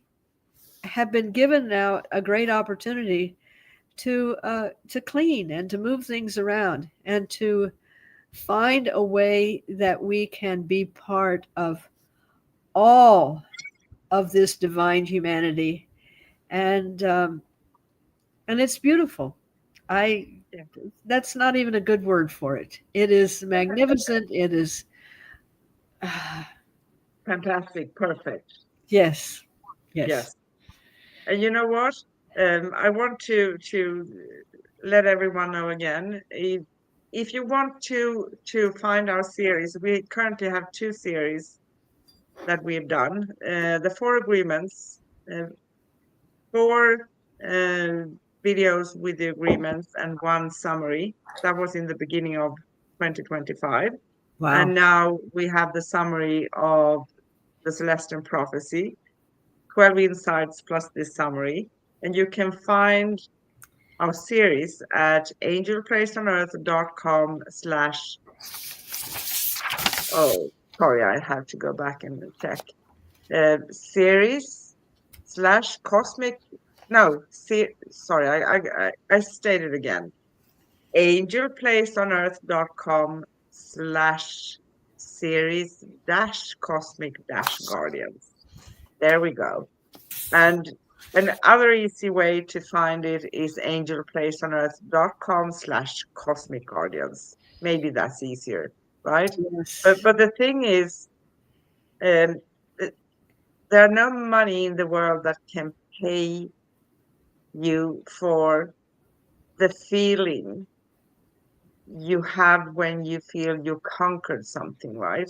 have been given now a great opportunity to clean and to move things around and to find a way that we can be part of all of this divine humanity, and it's beautiful. That's not even a good word for it. It is magnificent. It is Fantastic. Perfect. yes. Yes. And you know what? I want to let everyone know again. If you want to find our series, we currently have 2 series that we've done. The 4 agreements, 4 videos with the agreements, and 1 summary. That was in the beginning of 2025. Wow. And now we have the summary of the Celestine prophecy, 12 insights plus this summary. And you can find our series at angelplacedonearth.com/ oh, sorry, I have to go back and check. Series / cosmic, no, sorry, I stated again. angelplacedonearth.com / series - cosmic - guardians. There we go. And another easy way to find it is angelplacedonearth.com / cosmic guardians. Maybe that's easier, right? Yes. But the thing is, there are no money in the world that can pay you for the feeling you have when you feel you conquered something, right?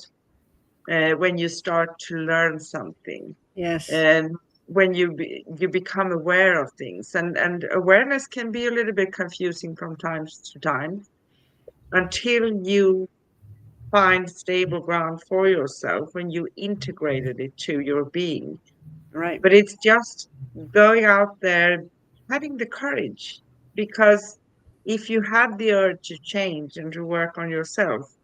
When you start to learn something. Yes. And when you become aware of things, and awareness can be a little bit confusing from time to time until you find stable ground for yourself when you integrated it to your being. Right. But it's just going out there, having the courage, because if you have the urge to change and to work on yourself,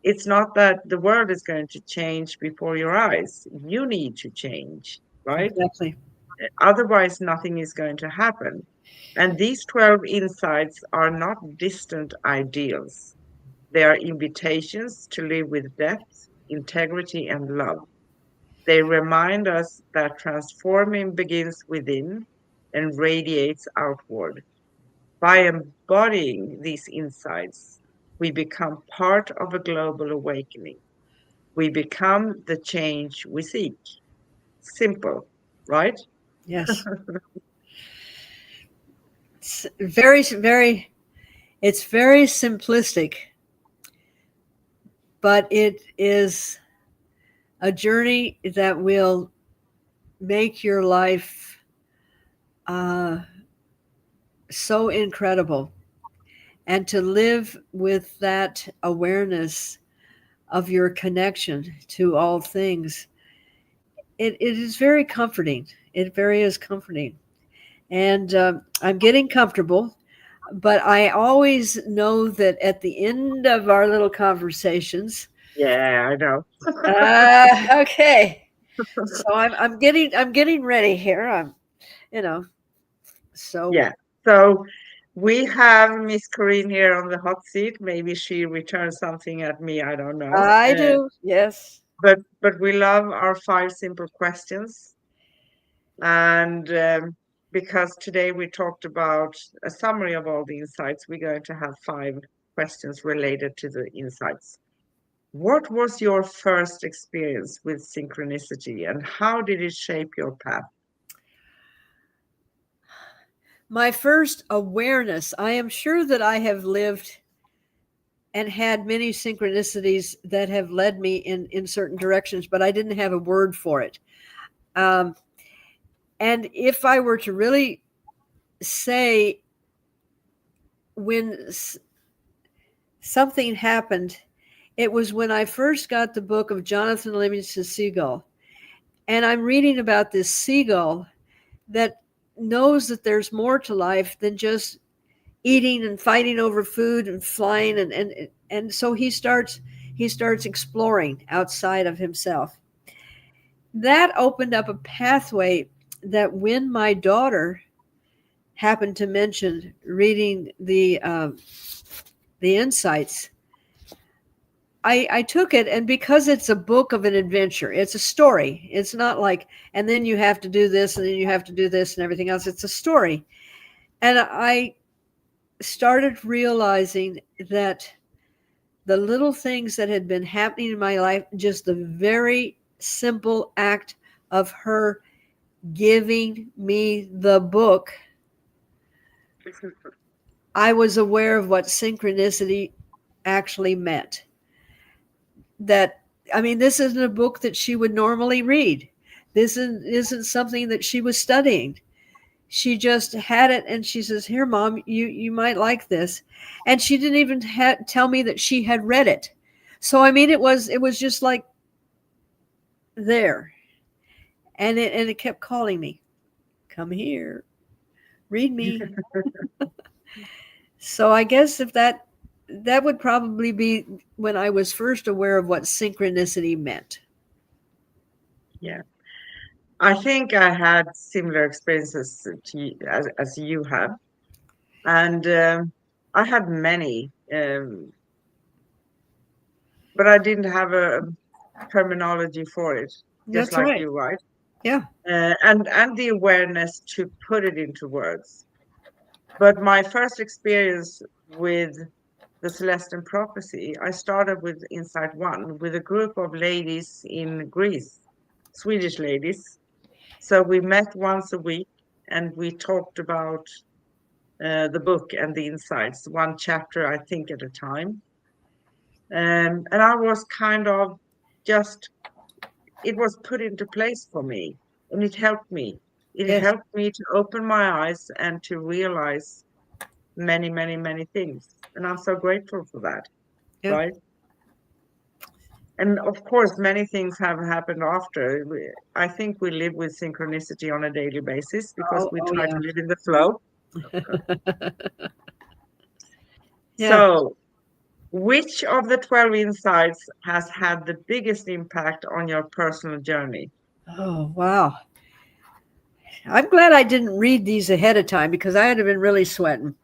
it's not that the world is going to change before your eyes. You need to change, right? Exactly. Otherwise, nothing is going to happen. And these 12 insights are not distant ideals. They are invitations to live with depth, integrity, and love. They remind us that transforming begins within and radiates outward. By embodying these insights, we become part of a global awakening. We become the change we seek. Simple, right? Yes. It's very simplistic, but it is a journey that will make your life so incredible. And to live with that awareness of your connection to all things, it is very comforting. It very is comforting. And I'm getting comfortable, but I always know that at the end of our little conversations, Yeah, I know. okay. So I'm getting ready here. So Yeah. So We have Miss Corinne here on the hot seat. Maybe she returns something at me. I don't know. I do. Yes. But we love our 5 simple questions. And because today we talked about a summary of all the insights, we're going to have 5 questions related to the insights. What was your first experience with synchronicity and how did it shape your path? My first awareness, I am sure that I have lived and had many synchronicities that have led me in certain directions, but I didn't have a word for it. And if I were to really say when something happened, it was when I first got the book of Jonathan Livingston Seagull. And I'm reading about this seagull that knows that there's more to life than just eating and fighting over food and flying. And so he starts exploring outside of himself. That opened up a pathway that when my daughter happened to mention reading the insights, I took it, and because it's a book of an adventure, it's a story. It's not like, and then you have to do this, and then you have to do this, and everything else. It's a story. And I started realizing that the little things that had been happening in my life, just the very simple act of her giving me the book, I was aware of what synchronicity actually meant. That, I mean, this isn't a book that she would normally read. This isn't something that she was studying. She just had it, and she says, "Here, Mom, you might like this," and she didn't even tell me that she had read it. So I mean, it was just like there, and it kept calling me, "Come here, read me." So I guess if that would probably be when I was first aware of what synchronicity meant. Yeah. I think I had similar experiences to as you have. And I had many, but I didn't have a terminology for it, just That's like right. you, right? Yeah. And the awareness to put it into words. But my first experience with the Celestine prophecy, I started with Insight One with a group of ladies in Greece, Swedish ladies. So we met once a week and we talked about the book and the insights, one chapter, I think, at a time. And I was kind of just, it was put into place for me and it helped me. It Yes. helped me to open my eyes and to realize many, many, many things. And I'm so grateful for that, Yeah. right? And of course, many things have happened after. I think we live with synchronicity on a daily basis because we Oh try yeah. to live in the flow. Yeah. So, which of the 12 insights has had the biggest impact on your personal journey? Oh wow. I'm glad I didn't read these ahead of time because I would have been really sweating.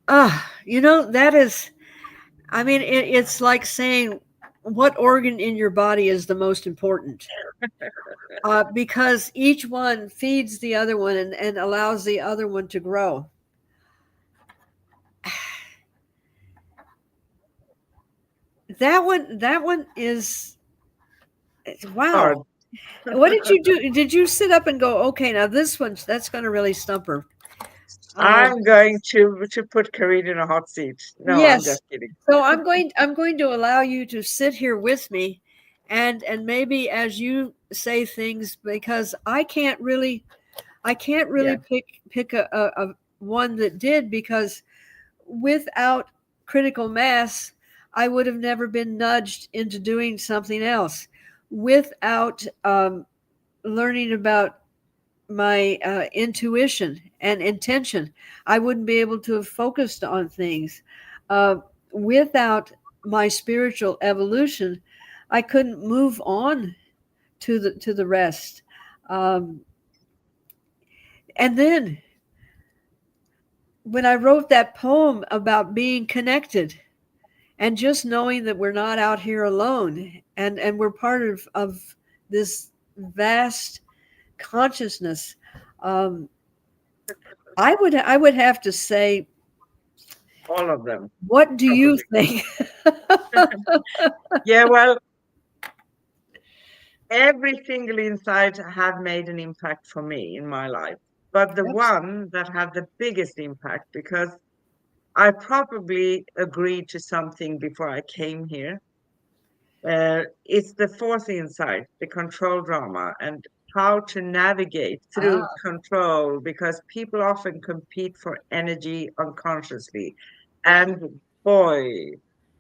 That is, I mean, it's like saying what organ in your body is the most important. Because each one feeds the other one and allows the other one to grow. That one is, wow. Hard. What did you do? Did you sit up and go, okay, now that's going to really stump her? I'm going to put Karine in a hot seat. No, I'm Yes. just kidding. So I'm going to allow you to sit here with me, and maybe as you say things, because I can't really Yeah, pick a one that did, because without critical mass, I would have never been nudged into doing something else. Without learning about my intuition and intention, I wouldn't be able to have focused on things. Without my spiritual evolution, I couldn't move on to the rest. Um, and then when I wrote that poem about being connected and just knowing that we're not out here alone, and we're part of this vast consciousness, I would have to say, all of them. what do you think? Yeah, well, every single insight have made an impact for me in my life. But the one that had the biggest impact, because I probably agreed to something before I came here. It's the fourth insight, the control drama, and how to navigate through control, because people often compete for energy unconsciously. And boy,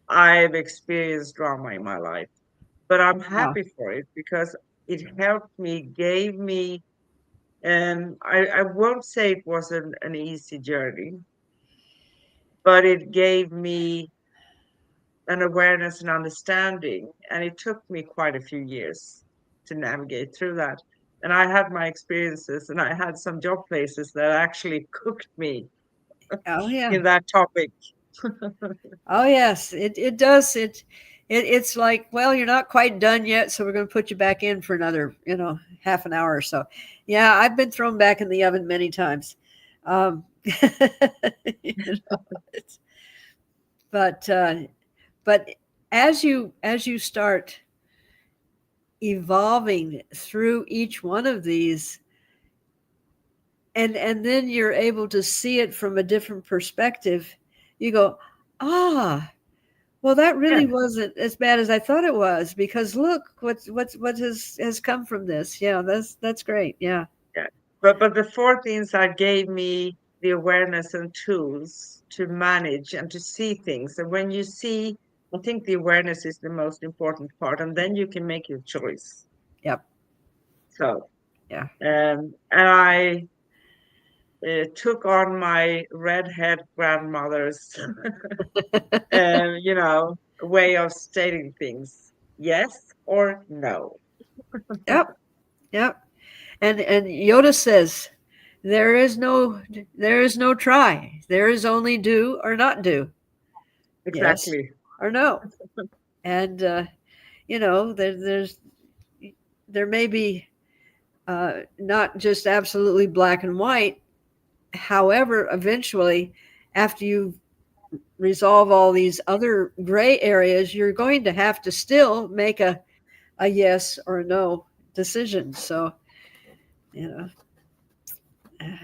I've experienced drama in my life, but I'm happy for it because it helped me, gave me, and I won't say it was an easy journey, but it gave me an awareness and understanding. And it took me quite a few years to navigate through that. And I had my experiences, and I had some job places that actually cooked me in that topic. Oh yes, it does. It's like, well, you're not quite done yet, so we're going to put you back in for another, half an hour or so. Yeah, I've been thrown back in the oven many times. But as you start evolving through each one of these, and then you're able to see it from a different perspective, you go, well, that really wasn't as bad as I thought it was, because look what has come from this. Yeah, that's great. Yeah. But the fourth insight gave me the awareness and tools to manage and to see things. And when you see, I think the awareness is the most important part, and then you can make your choice. Yep. So yeah. And I took on my redhead grandmother's way of stating things, yes or no. Yep. And Yoda says, there is no try, there is only do or not do. Exactly. Yes or no. And there may be not just absolutely black and white. However, eventually, after you resolve all these other gray areas, you're going to have to still make a yes or no decision. So,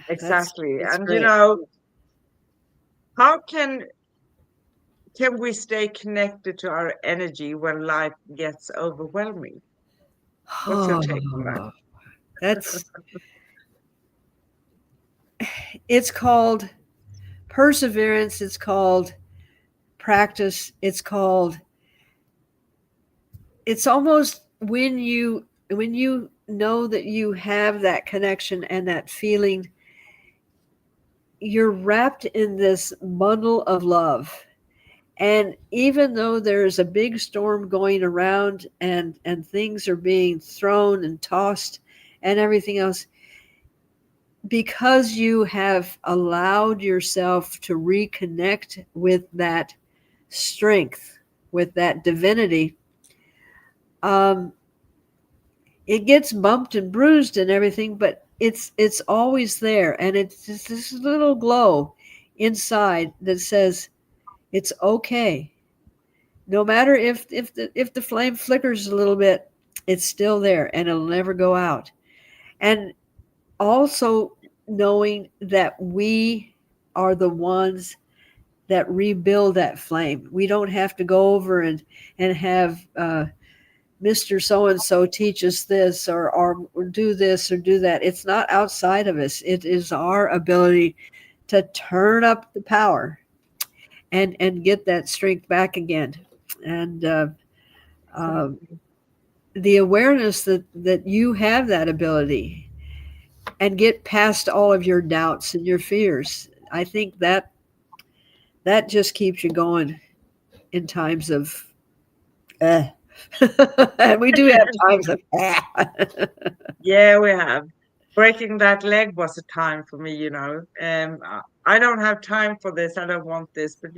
exactly. That's and great. How can we stay connected to our energy when life gets overwhelming? What's your take on that? It's called perseverance. It's called practice. It's almost when you know that you have that connection and that feeling, you're wrapped in this bundle of love. And even though there's a big storm going around and things are being thrown and tossed and everything else, because you have allowed yourself to reconnect with that strength, with that divinity, it gets bumped and bruised and everything, but it's always there. And it's just this little glow inside that says, it's okay. No matter if the flame flickers a little bit, it's still there and it'll never go out. And also knowing that we are the ones that rebuild that flame. We don't have to go over and have Mr. So-and-so teach us this or do this or do that. It's not outside of us. It is our ability to turn up the power and get that strength back again. And the awareness that you have that ability and get past all of your doubts and your fears. I think that just keeps you going in times of and we do have times of Yeah, we have. breaking that leg was a time for me, I don't have time for this, I don't want this, but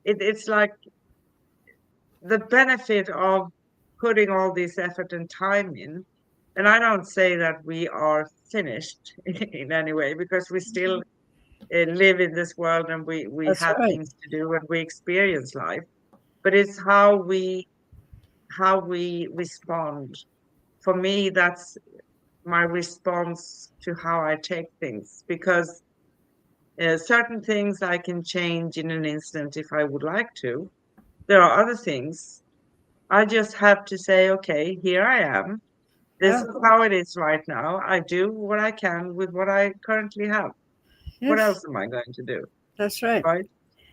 it's like the benefit of putting all this effort and time in. And I don't say that we are finished in any way, because we still live in this world, and we That's have right. things to do, and we experience life. But it's how we respond. For me, that's my response to how I take things, because certain things I can change in an instant if I would like to. There are other things I just have to say, okay, here I am. This Yeah. is how it is right now. I do what I can with what I currently have. What Yes, else am I going to do? that's right. Right?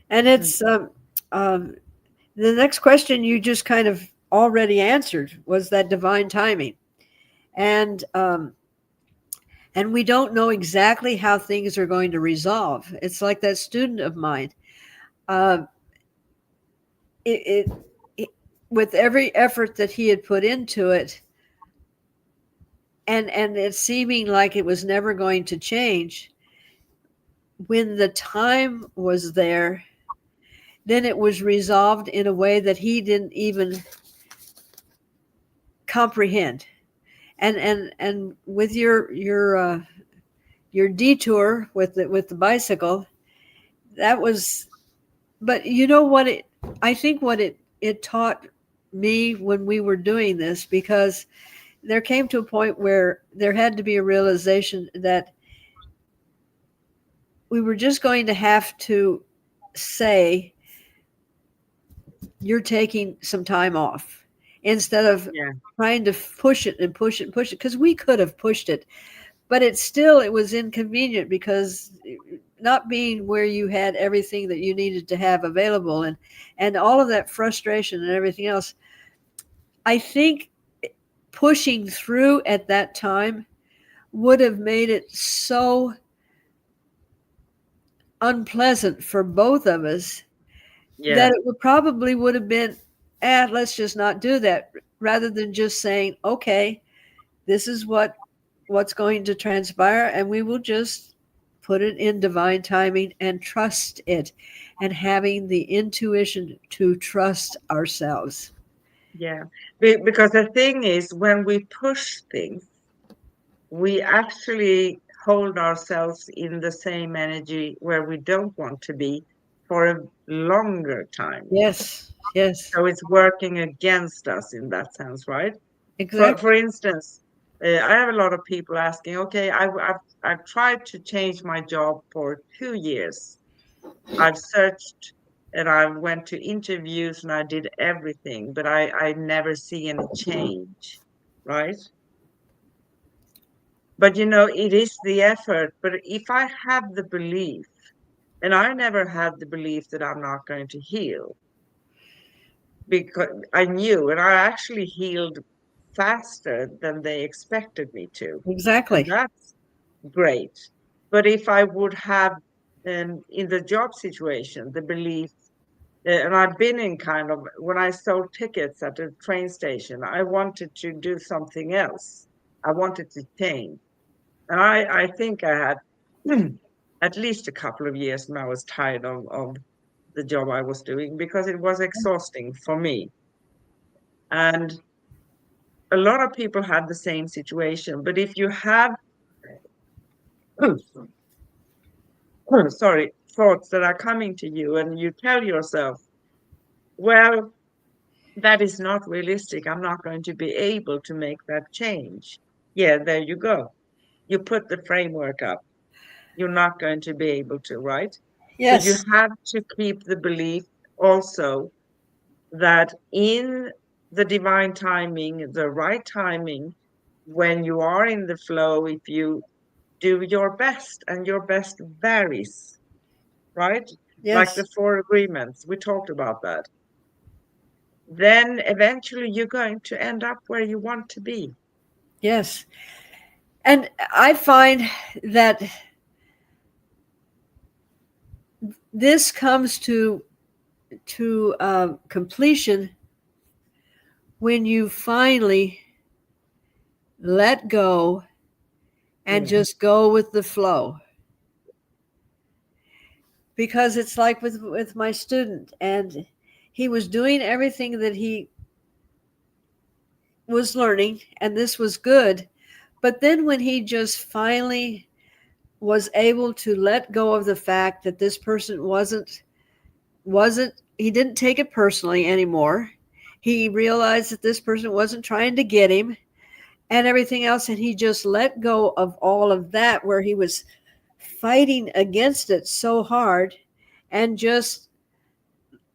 And Mm. it's um, the next question you just kind of already answered was that divine timing, and we don't know exactly how things are going to resolve. It's like that student of mine. Uh, it, it with every effort that he had put into it, and it seeming like it was never going to change. When the time was there, then it was resolved in a way that he didn't even comprehend. And with your detour with the bicycle, that was. But you know what it? I think what it taught me when we were doing this, because there came to a point where there had to be a realization that we were just going to have to say, you're taking some time off, instead of Yeah, trying to push it and push it and push it, because we could have pushed it, but it was inconvenient, because not being where you had everything that you needed to have available, and all of that frustration and everything else. I think pushing through at that time would have made it so unpleasant for both of us yeah, that it would have been, let's just not do that, rather than just saying, okay, this is what's going to transpire, and we will just put it in divine timing and trust it, and having the intuition to trust ourselves. yeah. Because the thing is, when we push things, we actually hold ourselves in the same energy where we don't want to be for a longer time. Yes, yes, So it's working against us in that sense, right? For exactly. instance, I have a lot of people asking, okay, I've tried to change my job for 2 years. I've searched and I went to interviews and I did everything, but I never see any change, right? But it is the effort. But if I have the belief, and I never had the belief that I'm not going to heal, because I knew, and I actually healed faster than they expected me to. And Exactly. that's great. But if I would have, in the job situation, the belief, and I've been in kind of, when I sold tickets at a train station, I wanted to do something else. I wanted to change. And I think I had at least a couple of years and I was tired of the job I was doing because it was exhausting for me. And a lot of people have the same situation. But if you have, sorry, thoughts that are coming to you and you tell yourself, well, that is not realistic. I'm not going to be able to make that change. Yeah, there you go. You put the framework up. You're not going to be able to, right? So you Yes, have to keep the belief also that in the divine timing, the right timing, when you are in the flow, if you do your best, and your best varies, right? Like yes, the four agreements, we talked about that. Then eventually you're going to end up where you want to be. yes. And I find that this comes to completion when you finally let go and just go with the flow. Because it's like with my student, and he was doing everything that he was learning, and this was good. But then when he just finally was able to let go of the fact that this person wasn't he didn't take it personally anymore. He realized that this person wasn't trying to get him and everything else, and he just let go of all of that where he was fighting against it so hard, and just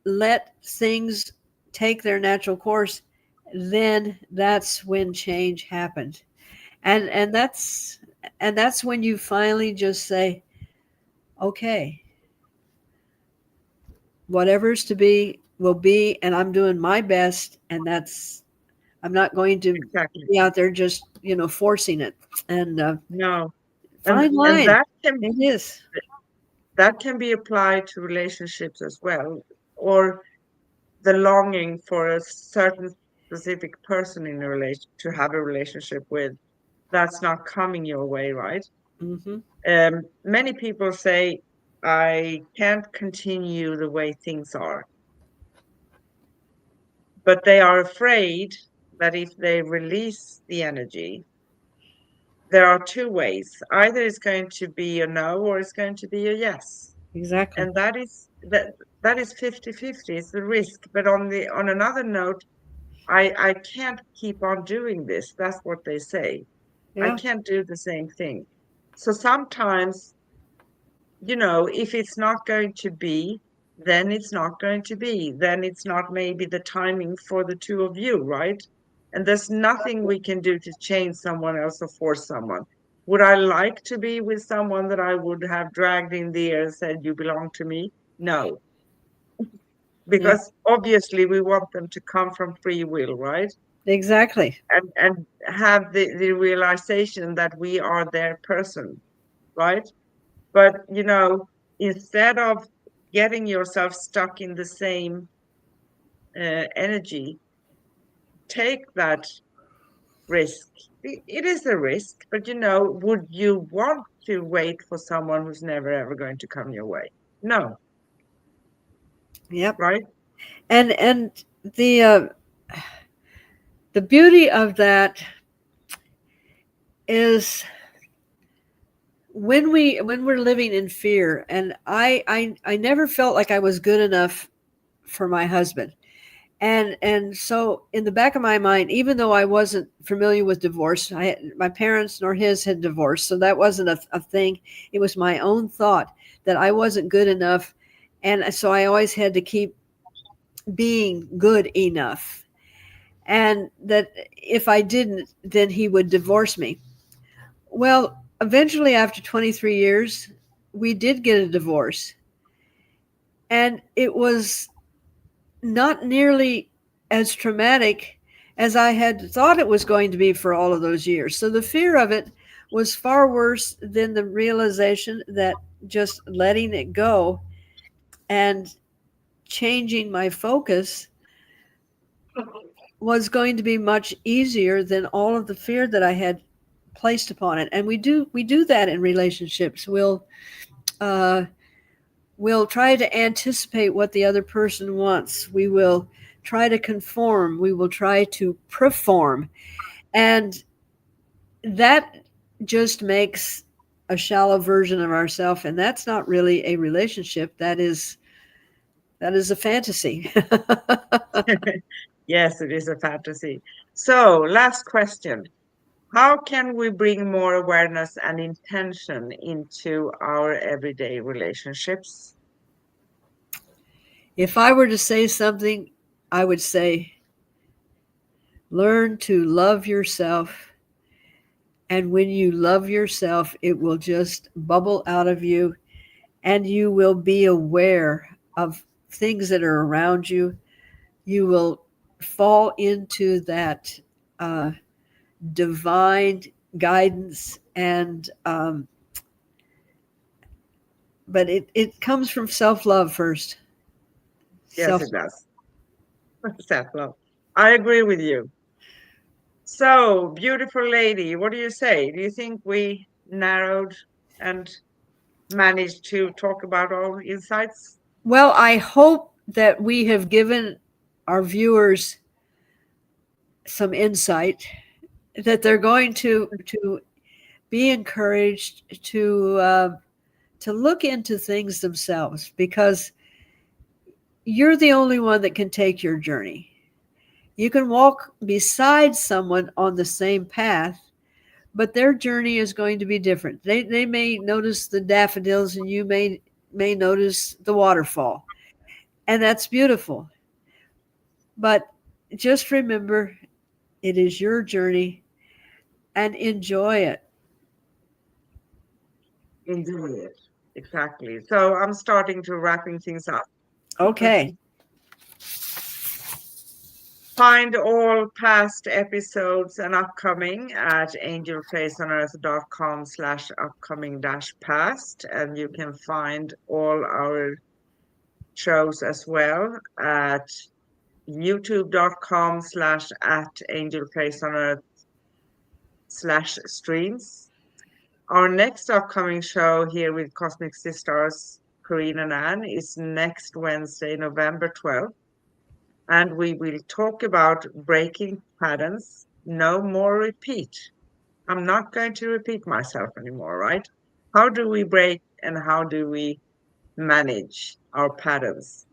let things take their natural course. Then that's when change happened. And that's when you finally just say, okay, whatever's to be will be, and I'm doing my best, and I'm not going to be out there just forcing it. And no, fine line. And that can be applied to relationships as well, or the longing for a certain specific person in a relation to have a relationship with, that's not coming your way, right? Mm-hmm. Many people say, I can't continue the way things are, but they are afraid that if they release the energy, there are two ways. Either it's going to be a no, or it's going to be a yes. Exactly. And that is 50-50. It's the risk. But on another note, I can't keep on doing this. That's what they say. I Yeah. can't do the same thing. So sometimes, if it's not going to be, then it's not going to be. Then it's not maybe the timing for the two of you, right? And there's nothing we can do to change someone else or force someone. Would I like to be with someone that I would have dragged in the air and said, you belong to me? No. Because obviously we want them to come from free will, right? Exactly. And have the realization that we are their person, right? But instead of getting yourself stuck in the same energy, take that risk. It is a risk, but would you want to wait for someone who's never ever going to come your way? No. Yep. Right. And the beauty of that is when we're living in fear, and I never felt like I was good enough for my husband. And so in the back of my mind, even though I wasn't familiar with divorce, my parents nor his had divorced, so that wasn't a thing. It was my own thought that I wasn't good enough, and so I always had to keep being good enough, and that if I didn't, then he would divorce me. Well, eventually, after 23 years, we did get a divorce, and it was not nearly as traumatic as I had thought it was going to be for all of those years. So the fear of it was far worse than the realization that just letting it go and changing my focus was going to be much easier than all of the fear that I had placed upon it. And we do that in relationships. We'll try to anticipate what the other person wants. We will try to conform. We will try to perform. And that just makes a shallow version of ourselves. And that's not really a relationship. That is a fantasy. Yes, it is a fantasy. So, last question. How can we bring more awareness and intention into our everyday relationships? If I were to say something, I would say, learn to love yourself. And when you love yourself, it will just bubble out of you, and you will be aware of things that are around you. You will fall into that divine guidance, and but it comes from self-love first. Yes, it does. Self-love. I agree with you. So, beautiful lady, what do you say? Do you think we narrowed and managed to talk about all insights? Well, I hope that we have given our viewers some insight, that they're going to be encouraged to look into things themselves, because you're the only one that can take your journey. You can walk beside someone on the same path, but their journey is going to be different. They may notice the daffodils and you may notice the waterfall. And that's beautiful. But just remember, it is your journey and enjoy it. Indeed. Exactly. So I'm starting to wrapping things up. Okay. Find all past episodes and upcoming at angelplacenonearth.com/upcoming-past. And you can find all our shows as well at youtube.com/@angelplaceonearth/streams. Our next upcoming show here with Cosmic Sis-Stars, Corinne and Anne, is next Wednesday, November 12th. And we will talk about breaking patterns. No more repeat. I'm not going to repeat myself anymore, right? How do we break and how do we manage our patterns?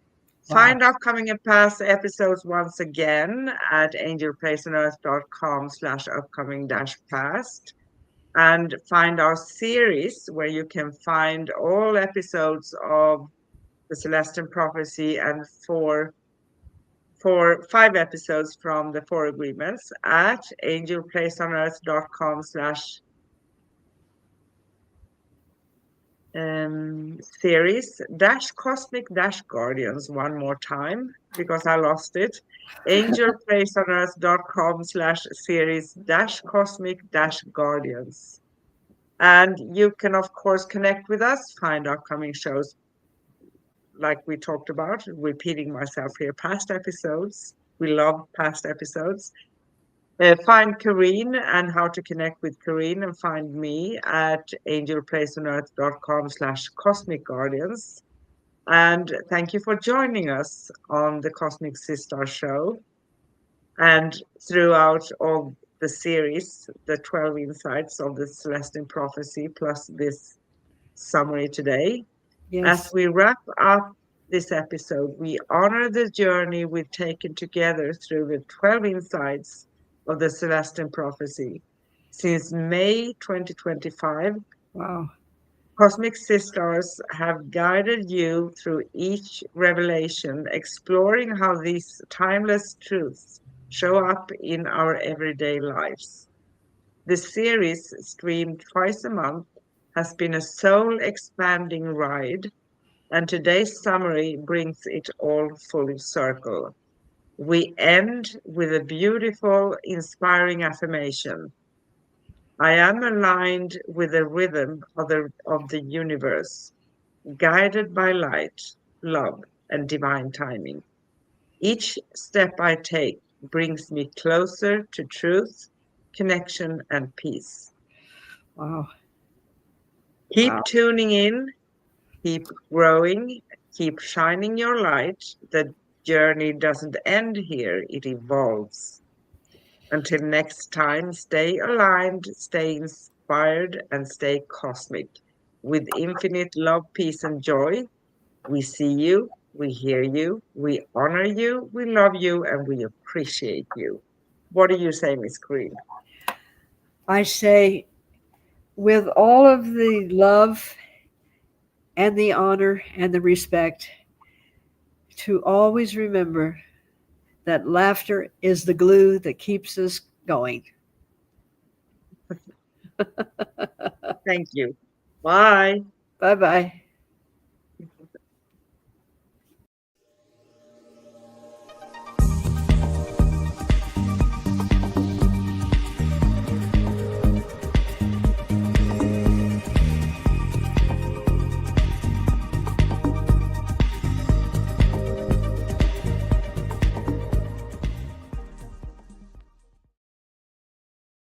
Wow. Find upcoming and past episodes once again at angelplaceonearth.com/upcoming-past. And find our series where you can find all episodes of the Celestine Prophecy and 5 episodes from the 4 agreements at angelplaceonearth.com/series-cosmic-guardians. One more time because I lost it. angelplaceonearth.com/series-cosmic-guardians. And you can, of course, connect with us, find upcoming shows like we talked about, repeating myself here, past episodes. We love past episodes. Find Corinne and how to connect with Corinne, and find me at angelplaceonearth.com/cosmic-guardians. And thank you for joining us on the Cosmic Sis-Star show. And throughout all the series, the 12 insights of the Celestine Prophecy, plus this summary today. Yes. As we wrap up this episode, we honor the journey we've taken together through the 12 insights of the Celestine Prophecy. Since May 2025, Wow. Cosmic Sis-Stars have guided you through each revelation, exploring how these timeless truths show up in our everyday lives. The series, streamed twice a month, has been a soul-expanding ride, and today's summary brings it all full circle. We end with a beautiful, inspiring affirmation. I am aligned with the rhythm of the universe, guided by light, love, and divine timing. Each step I take brings me closer to truth, connection, and peace. Wow. Keep Wow. tuning in, keep growing, keep shining your light. The journey doesn't end here, it evolves. Until next time, stay aligned, stay inspired, and stay cosmic. With infinite love, peace, and joy, we see you, we hear you, we honor you, we love you, and we appreciate you. What do you say, Miss Green? I say, with all of the love and the honor and the respect, to always remember that laughter is the glue that keeps us going. Thank you. Bye. Bye-bye.